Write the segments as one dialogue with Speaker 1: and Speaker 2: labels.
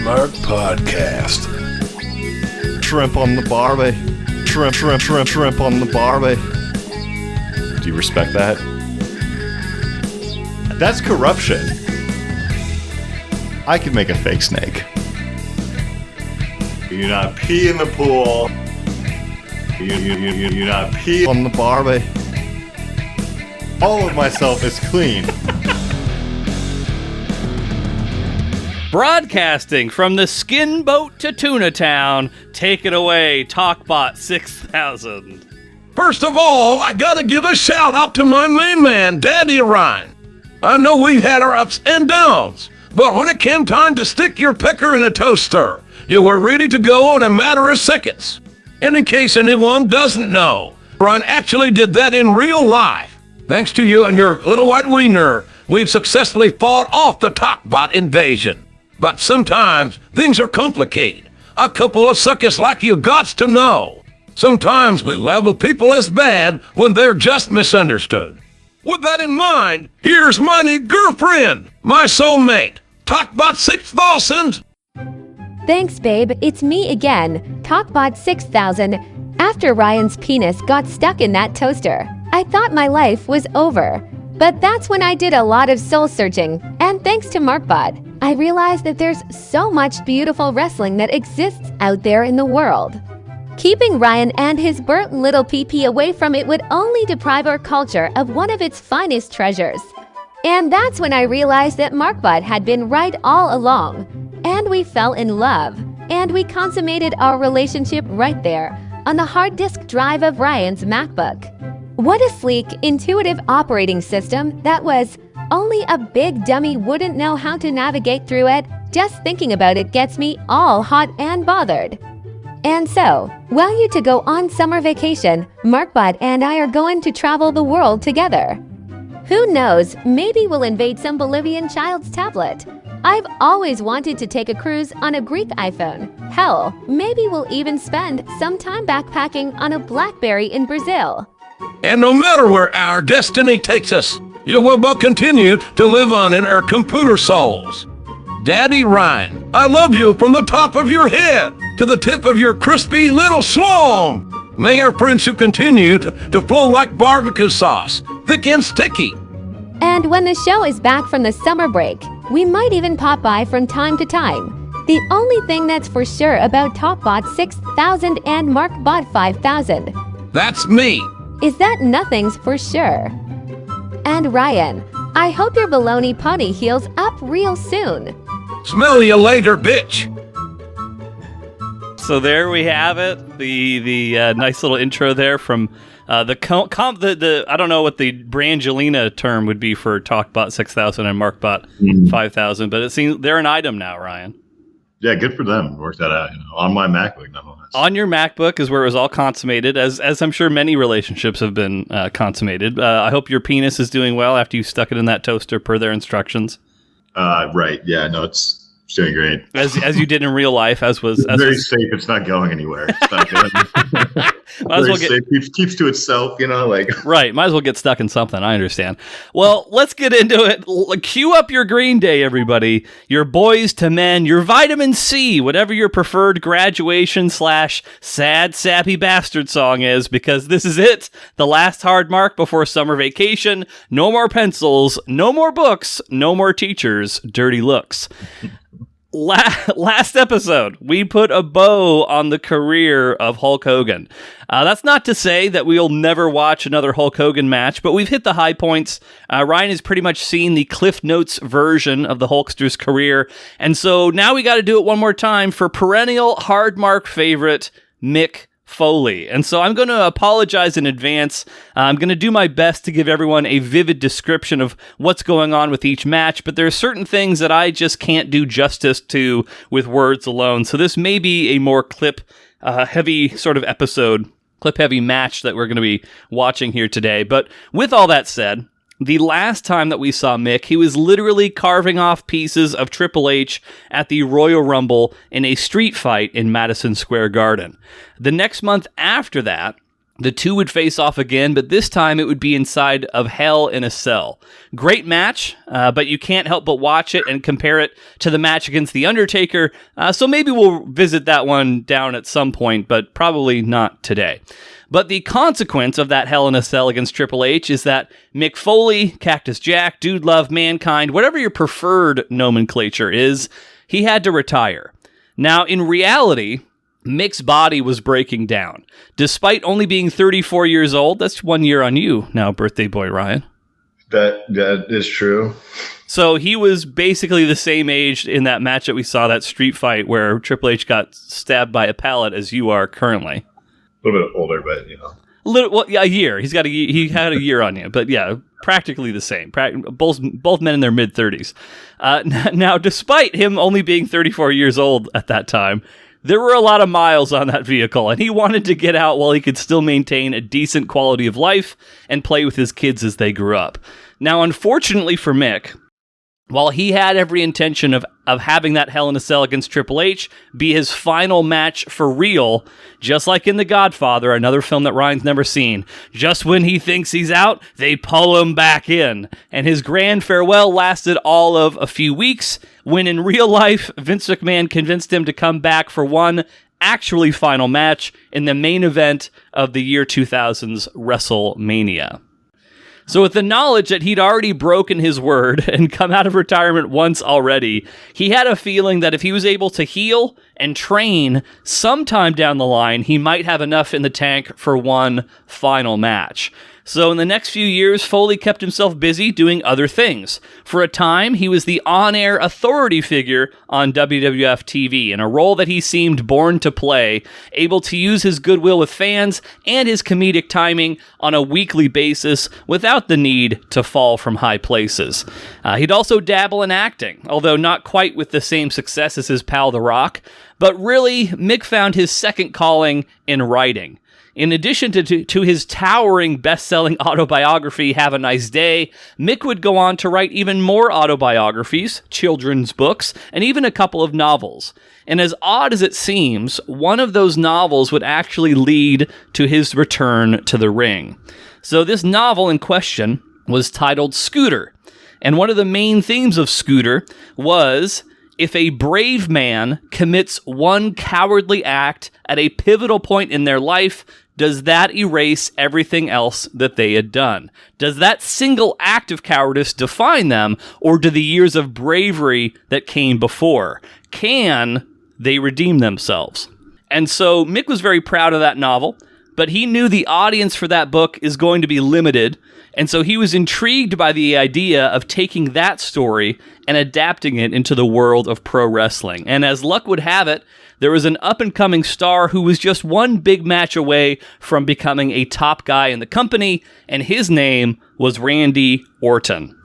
Speaker 1: Mark Podcast.
Speaker 2: Shrimp on the barbie. Shrimp on the barbie. Do you respect that? That's corruption. I could make a fake snake. You do not pee in the pool. You do not pee on the barbie. All of myself is clean.
Speaker 3: Broadcasting from the skin boat to Tuna Town, take it away, Talkbot 6000.
Speaker 1: First of all, I gotta give a shout out to my main man, Daddy Ryan. I know we've had our ups and downs, but when it came time to stick your pecker in a toaster, you were ready to go in a matter of seconds. And in case anyone doesn't know, Ryan actually did that in real life. Thanks to you and your little white wiener, we've successfully fought off the Talkbot invasion. But sometimes things are complicated. A couple of suckers like you gots to know. Sometimes we label people as bad when they're just misunderstood. With that in mind, here's my new girlfriend, my soulmate, Talkbot 6000.
Speaker 4: Thanks, babe. It's me again, Talkbot 6000. After Ryan's penis got stuck in that toaster, I thought my life was over. But that's when I did a lot of soul searching, and thanks to MarkBot, I realized that there's so much beautiful wrestling that exists out there in the world. Keeping Ryan and his burnt little pee-pee away from it would only deprive our culture of one of its finest treasures. And that's when I realized that MarkBot had been right all along, and we fell in love, and we consummated our relationship right there on the hard disk drive of Ryan's MacBook. What a sleek, intuitive operating system that was. Only a big dummy wouldn't know how to navigate through it. Just thinking about it gets me all hot and bothered. And so, while you to go on summer vacation, MarkBot and I are going to travel the world together. Who knows, maybe we'll invade some Bolivian child's tablet. I've always wanted to take a cruise on a Greek iPhone. Hell, maybe we'll even spend some time backpacking on a BlackBerry in Brazil.
Speaker 1: And no matter where our destiny takes us, you will both continue to live on in our computer souls. Daddy Ryan, I love you from the top of your head to the tip of your crispy little schlong. May our friendship continue to flow like barbecue sauce, thick and sticky.
Speaker 4: And when the show is back from the summer break, we might even pop by from time to time. The only thing that's for sure about Talkbot 6000 and MarkBot 5000
Speaker 1: That's me.
Speaker 4: is that nothing's for sure. And Ryan, I hope your baloney pony heals up real soon.
Speaker 1: Smell you later, bitch.
Speaker 3: So there we have it. The nice little intro there from the I don't know what the Brangelina term would be for Talkbot 6000 and MarkBot 5000, but it seems they're an item now, Ryan.
Speaker 2: Yeah, good for them. Worked that out, on my MacBook, nonetheless.
Speaker 3: On your MacBook is where it was all consummated, as I'm sure many relationships have been consummated. I hope your penis is doing well after you stuck it in that toaster per their instructions.
Speaker 2: Right. Yeah. No, it's doing great.
Speaker 3: As you did in real life, as was
Speaker 2: very safe. It's not going anywhere. It's not going.
Speaker 3: Might as well get
Speaker 2: safe. Keeps to itself.
Speaker 3: Right. Might as well get stuck in something. I understand. Well, let's get into it. Cue up your Green Day, everybody. Your Boys to Men. Your Vitamin C. Whatever your preferred graduation / sad sappy bastard song is, because this is it. The last hard mark before summer vacation. No more pencils. No more books. No more teachers. Dirty looks. Last episode, we put a bow on the career of Hulk Hogan. That's not to say that we'll never watch another Hulk Hogan match, but we've hit the high points. Ryan has pretty much seen the Cliff Notes version of the Hulkster's career, and so now we got to do it one more time for perennial hard mark favorite Mick Foley. And so I'm going to apologize in advance. I'm going to do my best to give everyone a vivid description of what's going on with each match, but there are certain things that I just can't do justice to with words alone. So this may be a more clip-heavy sort of episode, clip-heavy match that we're going to be watching here today. But with all that said, the last time that we saw Mick, he was literally carving off pieces of Triple H at the Royal Rumble in a street fight in Madison Square Garden. The next month after that, The two would face off again, but this time it would be inside of Hell in a Cell. Great match, but you can't help but watch it and compare it to the match against The Undertaker, so maybe we'll visit that one down at some point, but probably not today. But the consequence of that Hell in a Cell against Triple H is that Mick Foley, Cactus Jack, Dude Love, Mankind, whatever your preferred nomenclature is, he had to retire. Now, in reality, Mick's body was breaking down. Despite only being 34 years old, that's 1 year on you now, birthday boy Ryan.
Speaker 2: That is true.
Speaker 3: So he was basically the same age in that match that we saw, that street fight where Triple H got stabbed by a pallet, as you are currently.
Speaker 2: A little bit older, but
Speaker 3: a year. He had a year on you, but yeah, practically the same. Both men in their mid-30s. Now, despite him only being 34 years old at that time, there were a lot of miles on that vehicle, and he wanted to get out while he could still maintain a decent quality of life and play with his kids as they grew up. Now, unfortunately for Mick, while he had every intention of having that Hell in a Cell against Triple H be his final match for real, just like in The Godfather, another film that Ryan's never seen, just when he thinks he's out, they pull him back in. And his grand farewell lasted all of a few weeks, when in real life, Vince McMahon convinced him to come back for one actually final match in the main event of the year 2000's WrestleMania. So with the knowledge that he'd already broken his word and come out of retirement once already, he had a feeling that if he was able to heal and train sometime down the line, he might have enough in the tank for one final match. So in the next few years, Foley kept himself busy doing other things. For a time, he was the on-air authority figure on WWF TV, in a role that he seemed born to play, able to use his goodwill with fans and his comedic timing on a weekly basis without the need to fall from high places. He'd also dabble in acting, although not quite with the same success as his pal The Rock. But really, Mick found his second calling in writing. In addition to his towering best-selling autobiography, Have a Nice Day, Mick would go on to write even more autobiographies, children's books, and even a couple of novels. And as odd as it seems, one of those novels would actually lead to his return to the ring. So this novel in question was titled Scooter. And one of the main themes of Scooter was, if a brave man commits one cowardly act at a pivotal point in their life, does that erase everything else that they had done? Does that single act of cowardice define them, or do the years of bravery that came before? Can they redeem themselves? And so Mick was very proud of that novel, but he knew the audience for that book is going to be limited, and so he was intrigued by the idea of taking that story and adapting it into the world of pro wrestling. And as luck would have it, there was an up-and-coming star who was just one big match away from becoming a top guy in the company, and his name was Randy Orton.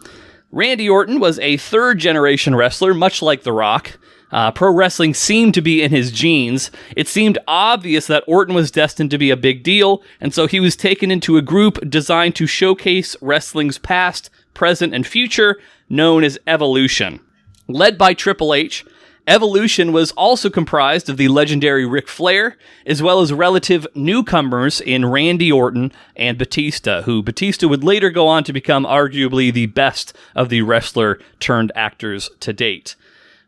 Speaker 3: Randy Orton was a third-generation wrestler, much like The Rock. Pro wrestling seemed to be in his genes. It seemed obvious that Orton was destined to be a big deal, and so he was taken into a group designed to showcase wrestling's past, present, and future, known as Evolution. Led by Triple H, Evolution was also comprised of the legendary Ric Flair, as well as relative newcomers in Randy Orton and Batista, who Batista would later go on to become arguably the best of the wrestler-turned-actors to date.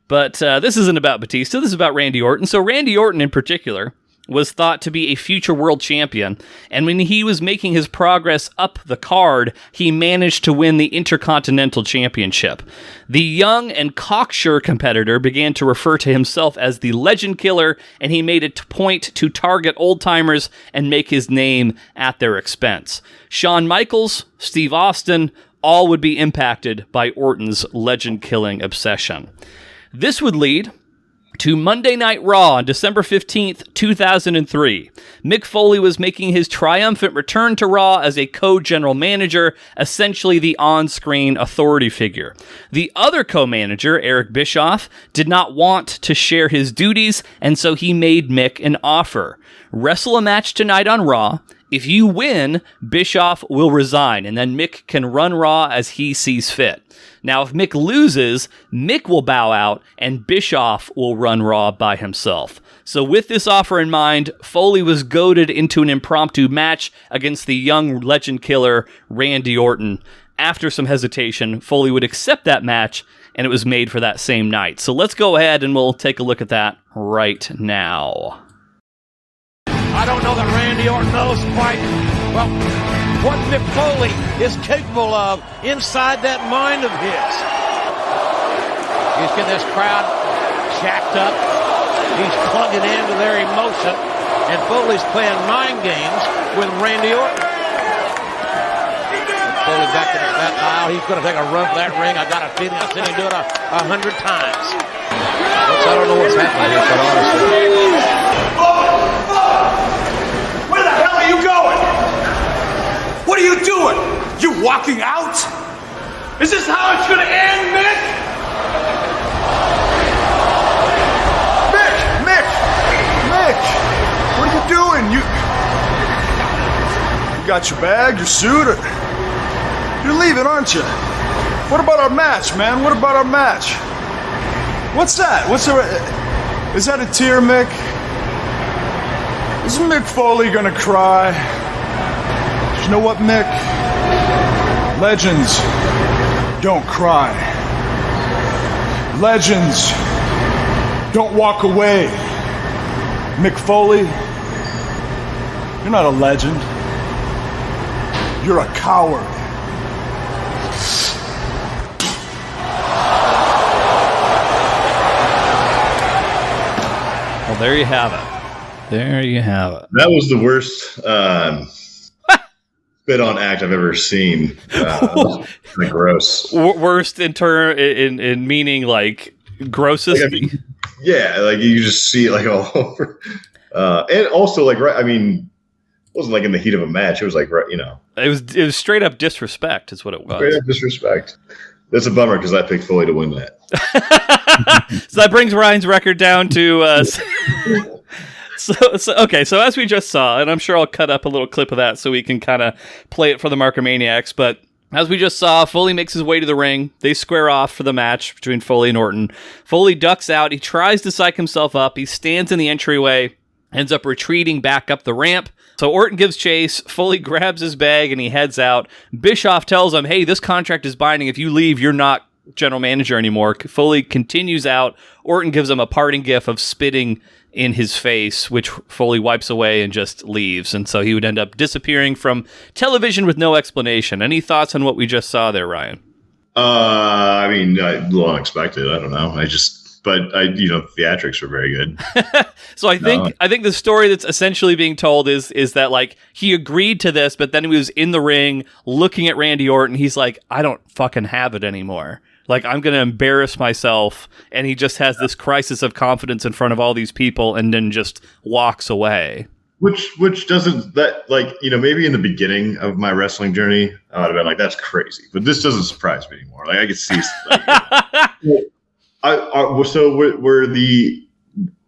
Speaker 3: But this isn't about Batista, this is about Randy Orton. So Randy Orton in particular was thought to be a future world champion, and when he was making his progress up the card, he managed to win the Intercontinental Championship. The young and cocksure competitor began to refer to himself as the Legend Killer, and he made it a point to target old-timers and make his name at their expense. Shawn Michaels, Steve Austin, all would be impacted by Orton's legend-killing obsession. This would lead to Monday Night Raw on December 15th, 2003. Mick Foley was making his triumphant return to Raw as a co-general manager, essentially the on-screen authority figure. The other co-manager, Eric Bischoff, did not want to share his duties, and so he made Mick an offer. Wrestle a match tonight on Raw, If you win, Bischoff will resign, and then Mick can run Raw as he sees fit. Now, if Mick loses, Mick will bow out, and Bischoff will run Raw by himself. So with this offer in mind, Foley was goaded into an impromptu match against the young legend killer Randy Orton. After some hesitation, Foley would accept that match, and it was made for that same night. So let's go ahead and we'll take a look at that right now.
Speaker 5: I don't know that Randy Orton knows quite, well, what Mick Foley is capable of inside that mind of his. He's getting this crowd jacked up. He's plugging into their emotion, and Foley's playing mind games with Randy Orton. Foley back in that aisle. He's going to take a run for that ring. I got a feeling I've seen him do it 100 times. I don't know what's happening here, but honestly.
Speaker 6: Where the hell are you going? What are you doing? You walking out? Is this how it's gonna end, Mick?
Speaker 7: Mick! What are you doing? You got your bag, your suit? You're leaving, aren't you? What about our match, man? What about our match? What's that? Is that a tear, Mick? Is Mick Foley gonna cry? You know what, Mick? Legends don't cry. Legends don't walk away. Mick Foley, you're not a legend. You're a coward.
Speaker 3: Well, there you have it. There you have it.
Speaker 2: That was the worst spit on act I've ever seen. Kind of gross.
Speaker 3: Worst in meaning like grossest.
Speaker 2: Like, like you just see it like all over. And also like right. I mean, it wasn't like in the heat of a match. It was like right.
Speaker 3: It was straight up disrespect. Is what it was.
Speaker 2: Straight up disrespect. That's a bummer because I picked Foley to win that.
Speaker 3: So that brings Ryan's record down to. So as we just saw, and I'm sure I'll cut up a little clip of that so we can kind of play it for the Marker Maniacs, but as we just saw, Foley makes his way to the ring. They square off for the match between Foley and Orton. Foley ducks out. He tries to psych himself up. He stands in the entryway, ends up retreating back up the ramp. So Orton gives chase. Foley grabs his bag and he heads out. Bischoff tells him, hey, this contract is binding. If you leave, you're not general manager anymore. Foley continues out. Orton gives him a parting gift of spitting in his face, which Foley wipes away and just leaves. And so he would end up disappearing from television with no explanation. Any thoughts on what we just saw there, Ryan?
Speaker 2: I mean, a little unexpected. I don't know. Theatrics were very good.
Speaker 3: So I think the story that's essentially being told is that like he agreed to this, but then he was in the ring looking at Randy Orton. He's like, I don't fucking have it anymore. Like, I'm going to embarrass myself. And he just has this crisis of confidence in front of all these people and then just walks away.
Speaker 2: Which doesn't, that, like, maybe in the beginning of my wrestling journey, I would have been like, that's crazy. But this doesn't surprise me anymore. Like, I could see.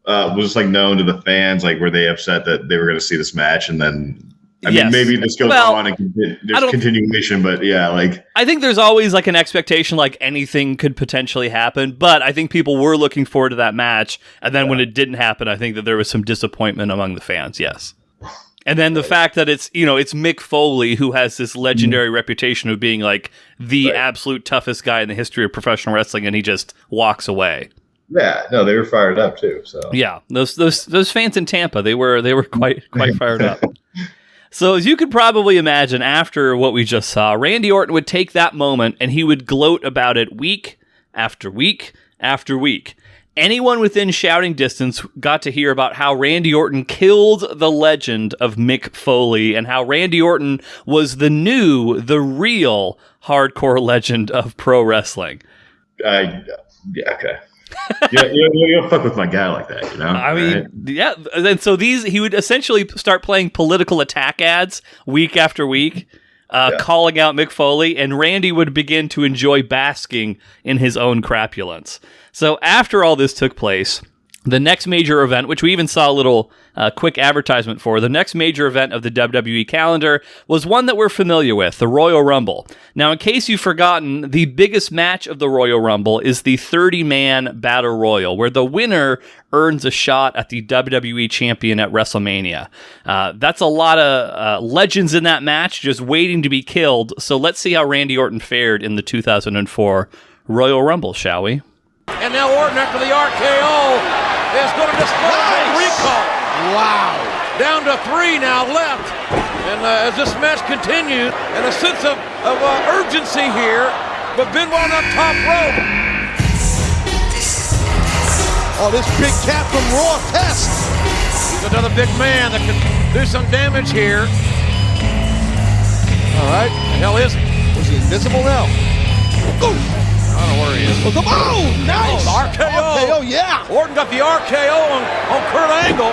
Speaker 2: Was this like known to the fans? Like, were they upset that they were going to see this match and then? I mean, maybe this goes on and there's continuation, but yeah, like
Speaker 3: I think there's always like an expectation, like anything could potentially happen. But I think people were looking forward to that match, and then when it didn't happen, I think that there was some disappointment among the fans. Yes, and then the fact that it's Mick Foley, who has this legendary reputation of being like the absolute toughest guy in the history of professional wrestling, and he just walks away.
Speaker 2: Yeah, no, they were fired up too. So
Speaker 3: yeah, those fans in Tampa, they were quite fired up. So as you could probably imagine, after what we just saw, Randy Orton would take that moment and he would gloat about it week after week after week. Anyone within shouting distance got to hear about how Randy Orton killed the legend of Mick Foley and how Randy Orton was the real hardcore legend of pro wrestling.
Speaker 2: Okay. You don't fuck with my guy like that,
Speaker 3: I mean, yeah. And so he would essentially start playing political attack ads week after week, calling out Mick Foley, and Randy would begin to enjoy basking in his own crapulence. So after all this took place, The next major event, which we even saw a little quick advertisement for, the next major event of the WWE calendar was one that we're familiar with, the Royal Rumble. Now, in case you've forgotten, the biggest match of the Royal Rumble is the 30-man Battle Royal, where the winner earns a shot at the WWE Champion at WrestleMania. That's a lot of legends in that match just waiting to be killed, so let's see how Randy Orton fared in the 2004 Royal Rumble, shall we?
Speaker 5: And now Orton, after the RKO, is going to display a recall. Wow. Down to 3 now left. And as this match continues, and a sense of urgency here, but Benoit on top rope.
Speaker 8: Oh, this big cat from Raw Test.
Speaker 5: He's another big man that can do some damage here. All right. The hell is he?
Speaker 8: Was he invisible now? Go.
Speaker 5: I don't know where he is.
Speaker 8: Oh, nice!
Speaker 5: Oh, the RKO.
Speaker 8: Yeah!
Speaker 5: Orton got the RKO on Kurt Angle.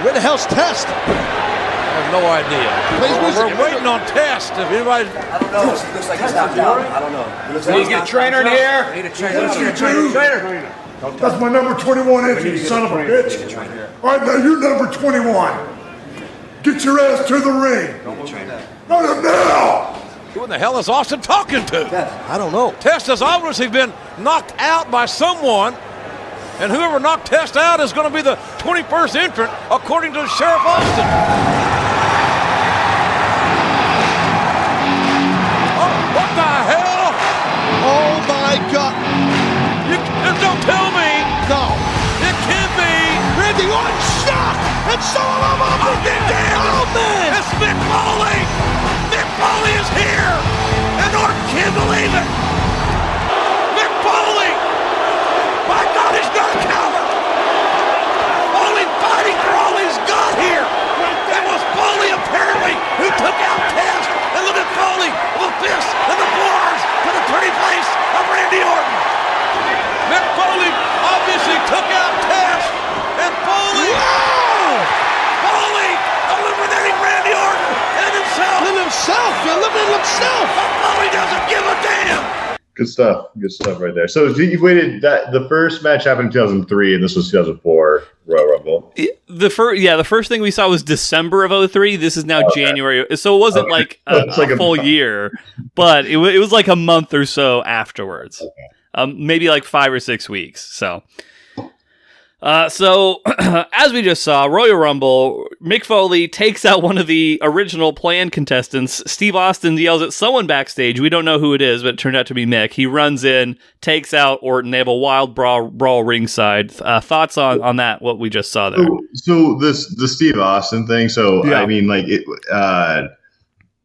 Speaker 8: Where the hell's Test?
Speaker 5: I have no idea. We're waiting on Test. If anybody...
Speaker 9: I don't know. Looks like he's knocked out. I don't know.
Speaker 5: We need to get a trainer in here.
Speaker 9: We need a trainer.
Speaker 10: That's my number 21 entry, you son of a bitch. All right, now you're number 21. Get your ass to the ring. No, now!
Speaker 5: Who in the hell is Austin talking to?
Speaker 8: I don't know.
Speaker 5: Test has obviously been knocked out by someone, and whoever knocked Test out is going to be the 21st entrant, according to Sheriff Austin. Oh, what the hell?
Speaker 8: Oh my God!
Speaker 5: Don't tell me.
Speaker 8: No.
Speaker 5: It can be.
Speaker 8: Randy Orton shot, and so am I. Oh man!
Speaker 5: It's Mick Foley. Mick Foley is here, and Orton can't believe it. Mick Foley! My God, he's not a coward. Foley fighting for all he's got here. That was Foley apparently who took out Test. And look at Foley, the fists and the forearms to the pretty face of Randy Orton. Mick Foley obviously took out Test, and Foley.
Speaker 8: Wow!
Speaker 5: Foley eliminating Randy Orton and himself.
Speaker 8: He eliminated himself.
Speaker 5: But Foley doesn't give a damn.
Speaker 2: Good stuff right there. So you waited that the first match happened in 2003, and this was 2004 Royal Rumble.
Speaker 3: The first thing we saw was December of 03. This is now January, so it wasn't like a full year, but it was like a month or so afterwards. Okay. Maybe like 5 or 6 weeks. So as we just saw, Royal Rumble, Mick Foley takes out one of the original planned contestants. Steve Austin yells at someone backstage. We don't know who it is, but it turned out to be Mick. He runs in, takes out Orton. They have a wild brawl ringside. Thoughts on that, what we just saw there?
Speaker 2: So the Steve Austin thing. So, yeah. I mean, like,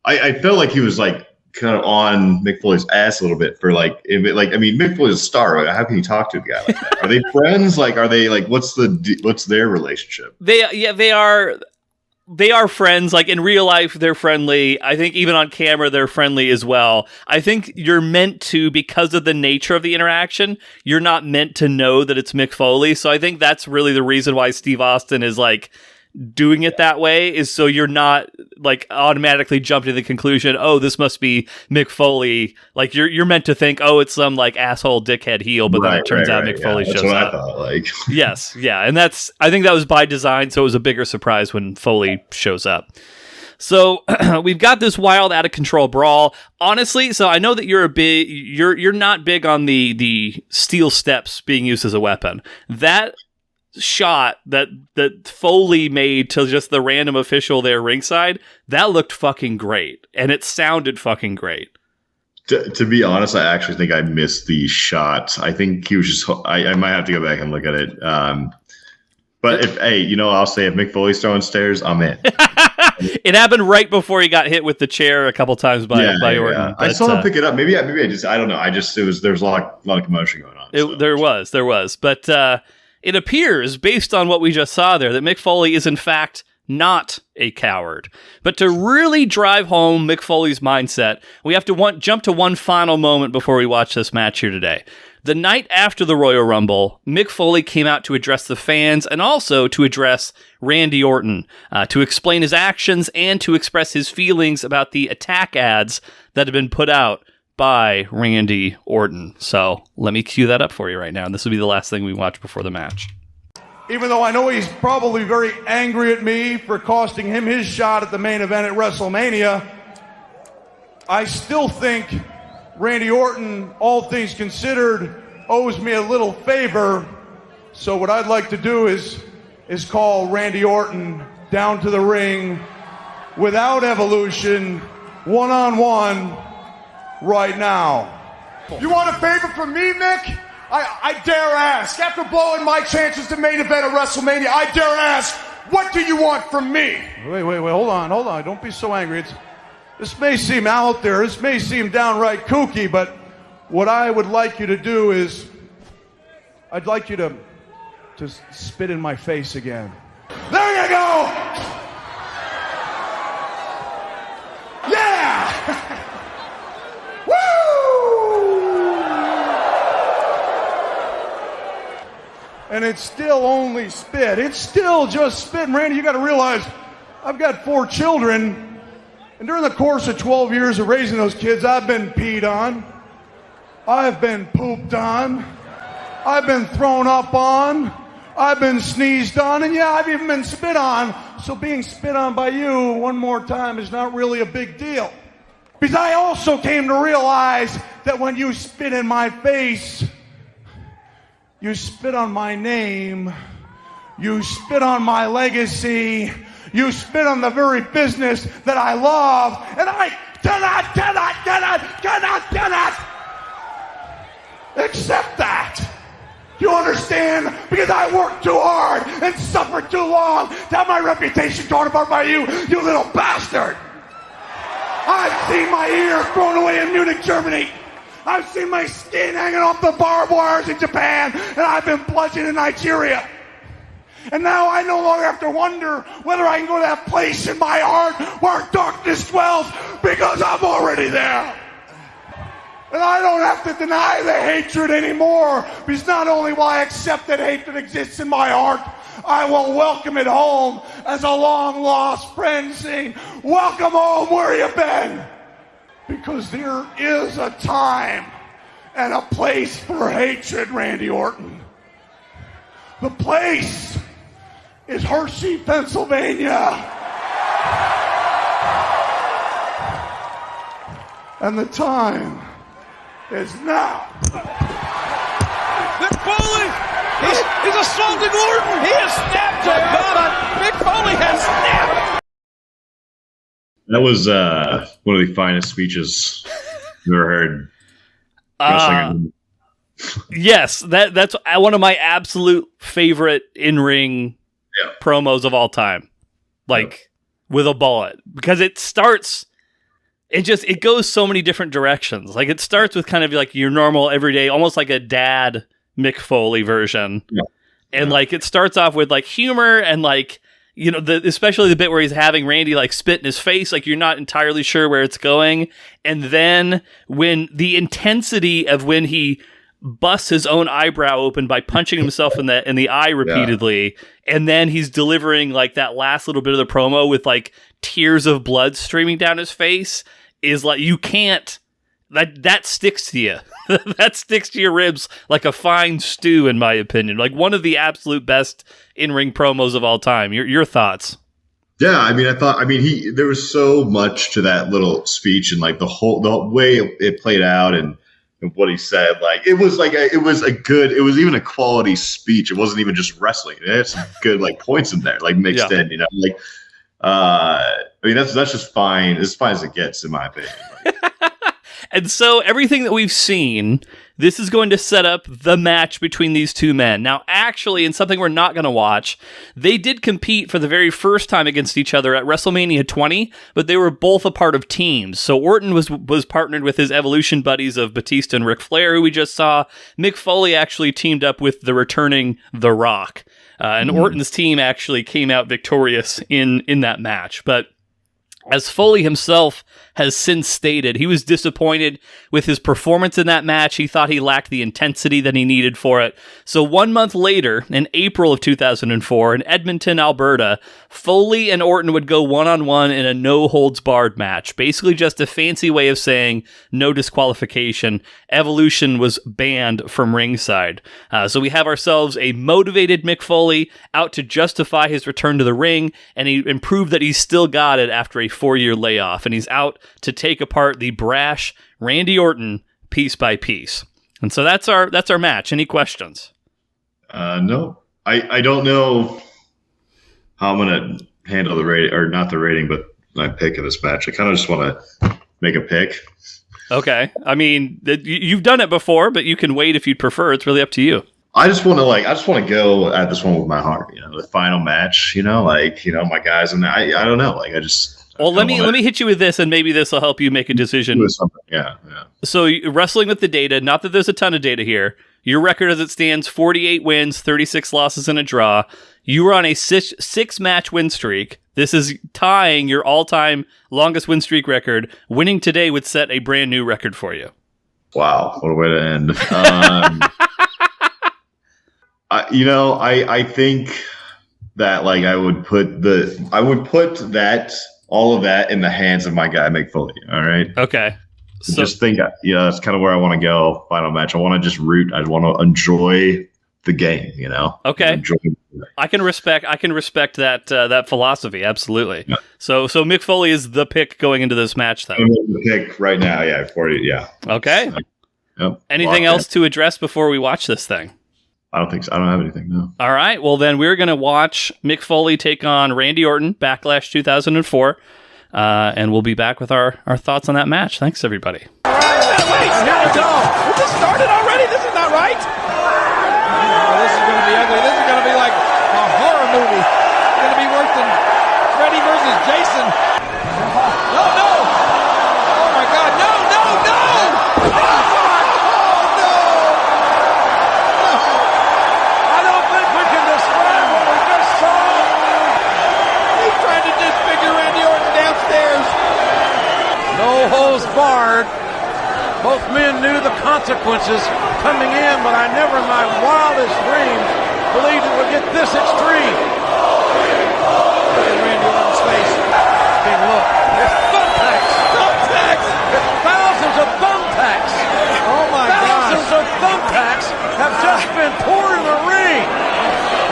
Speaker 2: I felt like he was like, kind of on Mick Foley's ass a little bit for like Mick Foley's a star. Right? How can you talk to a guy like that? Are they friends? Like, are they like what's their relationship?
Speaker 3: They are friends. Like in real life, they're friendly. I think even on camera, they're friendly as well. I think you're meant to, because of the nature of the interaction, you're not meant to know that it's Mick Foley. So I think that's really the reason why Steve Austin is like doing it that way, is so you're not like automatically jumping to the conclusion, oh, this must be Mick Foley. Like you're meant to think, oh, it's some like asshole dickhead heel, but then it turns out Mick Foley shows up.
Speaker 2: I thought, like.
Speaker 3: Yes, yeah, and I think that was by design, so it was a bigger surprise when Foley shows up. So we've got this wild, out of control brawl. Honestly, so I know that you're not big on the steel steps being used as a weapon. That shot that Foley made to just the random official there ringside, that looked fucking great, and it sounded fucking great.
Speaker 2: To be honest, I actually think I missed the shot. I think he was just. I might have to go back and look at it. But I'll say if Mick Foley's throwing stairs, I'm in.
Speaker 3: It happened right before he got hit with the chair a couple times by Orton.
Speaker 2: Yeah. I saw him pick it up. Maybe I just I don't know. There was a lot of commotion going on.
Speaker 3: There was, but. It appears, based on what we just saw there, that Mick Foley is in fact not a coward. But to really drive home Mick Foley's mindset, we have to jump to one final moment before we watch this match here today. The night after the Royal Rumble, Mick Foley came out to address the fans and also to address Randy Orton, to explain his actions and to express his feelings about the attack ads that have been put out by Randy Orton. So let me cue that up for you right now, and this will be the last thing we watch before the match.
Speaker 7: even though I know he's probably very angry at me for costing him his shot at the main event at WrestleMania, I still think Randy Orton, all things considered, owes me a little favor. So what I'd like to do is call Randy Orton down to the ring without Evolution, one-on-one, right now.
Speaker 10: You want a favor from me, Mick? I dare ask. After blowing my chances to main event at WrestleMania, I dare ask, what do you want from me?
Speaker 7: Wait, hold on. Don't be so angry. This may seem out there, this may seem downright kooky, but what I would like you to do is, I'd like you to spit in my face again. There you go! Yeah! Woo! And it's still only spit. It's still just spit. And Randy, you got to realize, I've got 4 children, and during the course of 12 years of raising those kids, I've been peed on, I've been pooped on, I've been thrown up on, I've been sneezed on, and yeah, I've even been spit on. So being spit on by you one more time is not really a big deal. Because I also came to realize that when you spit in my face, you spit on my name, you spit on my legacy, you spit on the very business that I love, and I cannot accept that. You understand? Because I worked too hard and suffered too long to have my reputation torn apart by you, you little bastard. I've seen my ear thrown away in Munich, Germany. I've seen my skin hanging off the barbed wires in Japan, and I've been bludgeoned in Nigeria. And now I no longer have to wonder whether I can go to that place in my heart where darkness dwells, because I'm already there. And I don't have to deny the hatred anymore, because not only will I accept that hatred exists in my heart, I will welcome it home as a long-lost friend saying, welcome home, where you been? Because there is a time and a place for hatred, Randy Orton. The place is Hershey, Pennsylvania. And the time is now.
Speaker 5: Mick Foley! He's assaulting Orton! He has snapped, oh God! Mick Foley has snapped!
Speaker 2: That was one of the finest speeches I've ever heard. Wrestling.
Speaker 3: Yes, that's one of my absolute favorite in-ring promos of all time. With a bullet. Because it starts... It goes so many different directions. Like, it starts with kind of like your normal, everyday, almost like a dad Mick Foley version. Yeah. And it starts off with humor and especially the bit where he's having Randy spit in his face, you're not entirely sure where it's going. And then when the intensity of when he busts his own eyebrow open by punching himself in the eye repeatedly, and then he's delivering that last little bit of the promo with tears of blood streaming down his face, is you can't, that sticks to you. That sticks to your ribs like a fine stew, in my opinion. One of the absolute best in-ring promos of all time. Your thoughts?
Speaker 2: Yeah, there was so much to that little speech, and the way it played out, and what he said. It was even a quality speech. It wasn't even just wrestling. It had some good points in there, mixed in. That's just fine. As fine as it gets, in my opinion.
Speaker 3: And so everything that we've seen, this is going to set up the match between these two men. Now, actually, in something we're not going to watch, they did compete for the very first time against each other at WrestleMania 20, but they were both a part of teams. So Orton was partnered with his Evolution buddies of Batista and Ric Flair, who we just saw. Mick Foley actually teamed up with the returning The Rock. And Orton's team actually came out victorious in that match. But As Foley himself has since stated, he was disappointed with his performance in that match. He thought he lacked the intensity that he needed for it. So 1 month later, in April of 2004, in Edmonton, Alberta, Foley and Orton would go one-on-one in a no-holds-barred match. Basically just a fancy way of saying no disqualification. Evolution was banned from ringside. So we have ourselves a motivated Mick Foley out to justify his return to the ring, and prove that he's still got it after a 4-year layoff, and he's out to take apart the brash Randy Orton piece by piece. And so that's our match. Any questions?
Speaker 2: No. I don't know how I'm going to handle the rating, or not the rating, but my pick of this match. I kind of just want to make a pick.
Speaker 3: Okay. I mean, you've done it before, but you can wait if you'd prefer. It's really up to you.
Speaker 2: I just want to go at this one with my heart, the final match, my guys, and I don't know,
Speaker 3: Well, let me hit you with this, and maybe this will help you make a decision.
Speaker 2: Yeah.
Speaker 3: So wrestling with the data, not that there's a ton of data here. Your record as it stands, 48 wins, 36 losses, and a draw. You were on a six-match win streak. This is tying your all-time longest win streak record. Winning today would set a brand new record for you.
Speaker 2: Wow, what a way to end. I think that I would put all of that in the hands of my guy Mick Foley. All right.
Speaker 3: Okay.
Speaker 2: So just think, that's kind of where I want to go. Final match. I want to just root. I want to enjoy the game.
Speaker 3: Okay. I can respect that philosophy. Absolutely. Yeah. So Mick Foley is the pick going into this match. Then
Speaker 2: the pick right now. Yeah. 40. Yeah.
Speaker 3: Okay.
Speaker 2: Yep.
Speaker 3: Anything else to address before we watch this thing?
Speaker 2: I don't think so. I don't have anything, no.
Speaker 3: All right. Well, then we're going to watch Mick Foley take on Randy Orton, Backlash 2004. And we'll be back with our thoughts on that match. Thanks, everybody.
Speaker 8: Wait, here we go. We just started already? This is not right. Oh, this is going to be ugly. This is going to be like a horror movie. It's going to be worse than Freddy versus Jason. No. Oh, my God. No.
Speaker 5: No holds barred. Both men knew the consequences coming in, but I never in my wildest dreams believed it would get this extreme. Look at Randy Orton's face. Big look. It's thumbtacks. Thousands of thumbtacks.
Speaker 8: Oh my God.
Speaker 5: Thousands of thumbtacks have just been poured in the ring.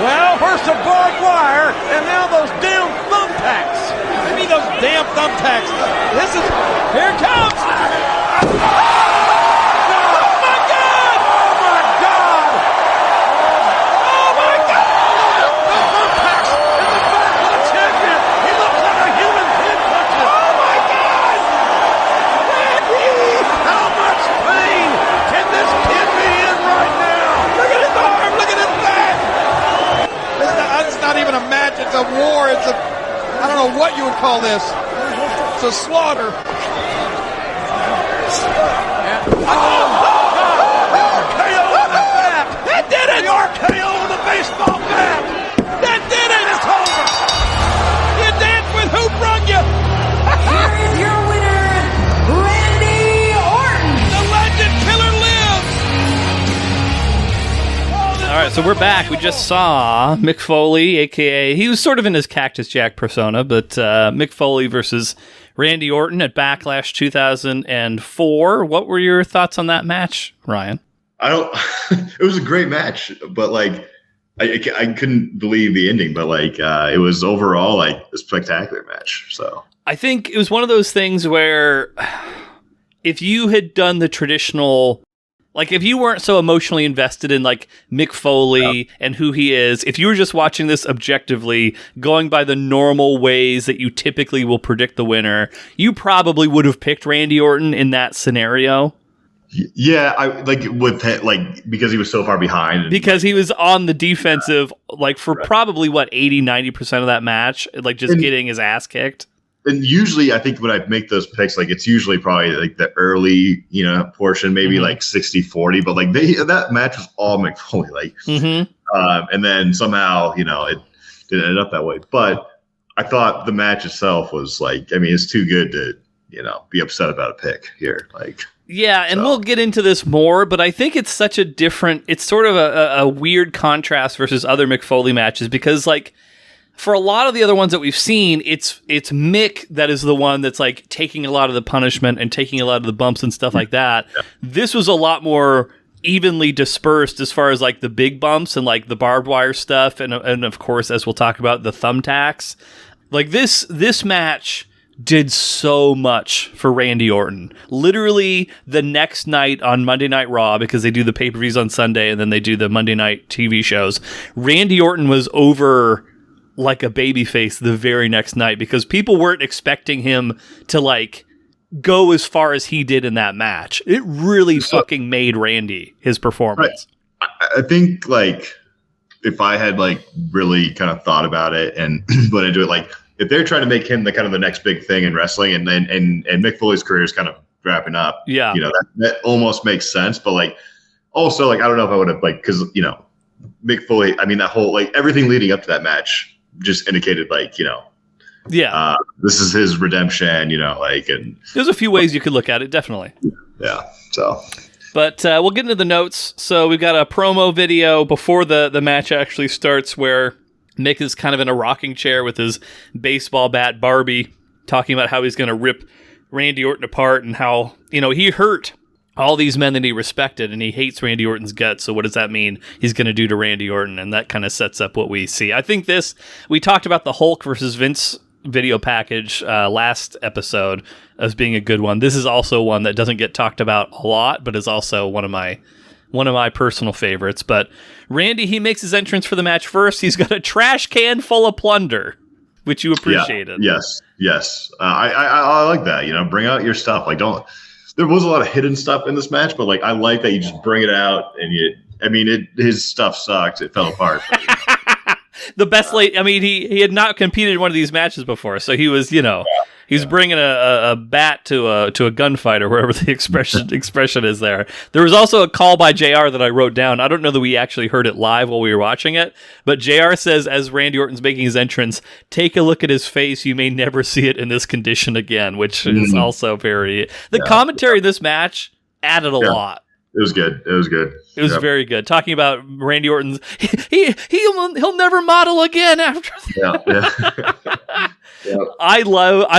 Speaker 5: Well, first a barbed wire, and now those damn thumbtacks.
Speaker 8: Give me those damn thumbtacks. Here it comes.
Speaker 5: Oh my God! The thumbtacks in the back of the champion. He looks like a human pinpuncher.
Speaker 8: Oh my God!
Speaker 5: Randy! How much pain can this kid be in right now?
Speaker 8: Look at his arm. Look at his back. It's not even a match. It's a war. I don't know what you would call this. It's a slaughter.
Speaker 5: RKO on the bat!
Speaker 8: That did it!
Speaker 5: The RKO on the baseball bat!
Speaker 8: That did it!
Speaker 5: It's over!
Speaker 8: You danced with who brung you?
Speaker 11: Here is your winner, Randy Orton!
Speaker 8: The legend killer lives!
Speaker 3: All right, so we're back. We just saw Mick Foley, a.k.a. he was sort of in his Cactus Jack persona, but Mick Foley versus Randy Orton at Backlash 2004. What were your thoughts on that match, Ryan?
Speaker 2: It was a great match, but I couldn't believe the ending, but it was overall a spectacular match. So
Speaker 3: I think it was one of those things where if you had done the traditional, if you weren't so emotionally invested in Mick Foley and who he is, if you were just watching this objectively, going by the normal ways that you typically will predict the winner, you probably would have picked Randy Orton in that scenario.
Speaker 2: Yeah, because he was so far behind.
Speaker 3: Because he was on the defensive, for probably 80-90% of that match, getting his ass kicked.
Speaker 2: And usually, I think when I make those picks, it's usually probably the early, portion, maybe 60-40. But that match was all Mick Foley, and then somehow, it didn't end up that way. But I thought the match itself was like, I mean, it's too good to, be upset about a pick here. Like,
Speaker 3: yeah, and we'll get into this more, but I think it's such a different, it's sort of a weird contrast versus other Mick Foley matches because, like, for a lot of the other ones that we've seen, it's Mick that is the one that's, like, taking a lot of the punishment and taking a lot of the bumps and stuff like that. Yeah. This was a lot more evenly dispersed as far as, like, the big bumps and, like, the barbed wire stuff and of course, as we'll talk about, the thumbtacks. Like, this match did so much for Randy Orton. Literally the next night on Monday Night Raw, because they do the pay-per-views on Sunday and then they do the Monday night TV shows, Randy Orton was over like a babyface the very next night because people weren't expecting him to, like, go as far as he did in that match. It really fucking made Randy his performance.
Speaker 2: Right. I think, like, if I had, like, really kind of thought about it and went into it, like, if they're trying to make him the kind of the next big thing in wrestling, and Mick Foley's career is kind of wrapping up,
Speaker 3: yeah,
Speaker 2: that almost makes sense. But, like, also, like, I don't know if I would have, like, because Mick Foley, I mean, that whole, like, everything leading up to that match just indicated, like,
Speaker 3: yeah,
Speaker 2: this is his redemption, like, and
Speaker 3: there's a few ways you could look at it, definitely.
Speaker 2: Yeah, so.
Speaker 3: But we'll get into the notes. So we've got a promo video before the match actually starts where Mick is kind of in a rocking chair with his baseball bat Barbie, talking about how he's going to rip Randy Orton apart and how, he hurt all these men that he respected and he hates Randy Orton's guts. So what does that mean he's going to do to Randy Orton? And that kind of sets up what we see. I think we talked about the Hulk versus Vince video package last episode as being a good one. This is also one that doesn't get talked about a lot, but is also one of my personal favorites. But Randy, he makes his entrance for the match first. He's got a trash can full of plunder, which you appreciated.
Speaker 2: Yeah, yes. I like that. Bring out your stuff. Like, there was a lot of hidden stuff in this match, but, like, I like that you just bring it out and his stuff sucked. It fell apart.
Speaker 3: The best he had not competed in one of these matches before, so he was, he's bringing a bat to a gunfight or wherever the expression is there. There was also a call by JR that I wrote down. I don't know that we actually heard it live while we were watching it, but JR says, as Randy Orton's making his entrance, "Take a look at his face. You may never see it in this condition again," which is also very... The commentary of this match added a lot.
Speaker 2: It was good.
Speaker 3: It was very good. Talking about Randy Orton's, he'll never model again after that. Yeah. I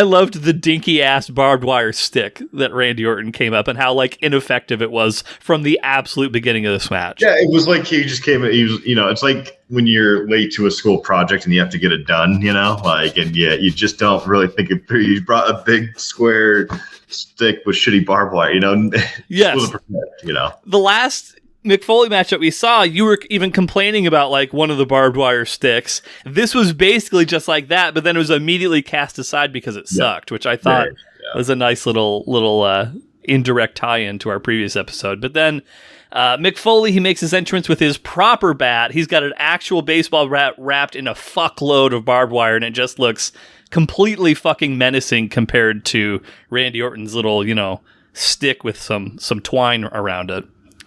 Speaker 3: loved the dinky ass barbed wire stick that Randy Orton came up and how, like, ineffective it was from the absolute beginning of this match.
Speaker 2: Yeah, it was like he was, it's like when you're late to a school project and you have to get it done, and you just don't really think it through. You brought a big square stick with shitty barbed wire,
Speaker 3: Yes. The last Mick Foley match that we saw, you were even complaining about, like, one of the barbed wire sticks. This was basically just like that, but then it was immediately cast aside because it sucked, which I thought was a nice little indirect tie-in to our previous episode. But then Mick Foley, he makes his entrance with his proper bat. He's got an actual baseball bat wrapped in a fuckload of barbed wire, and it just looks completely fucking menacing compared to Randy Orton's little, stick with some twine around it.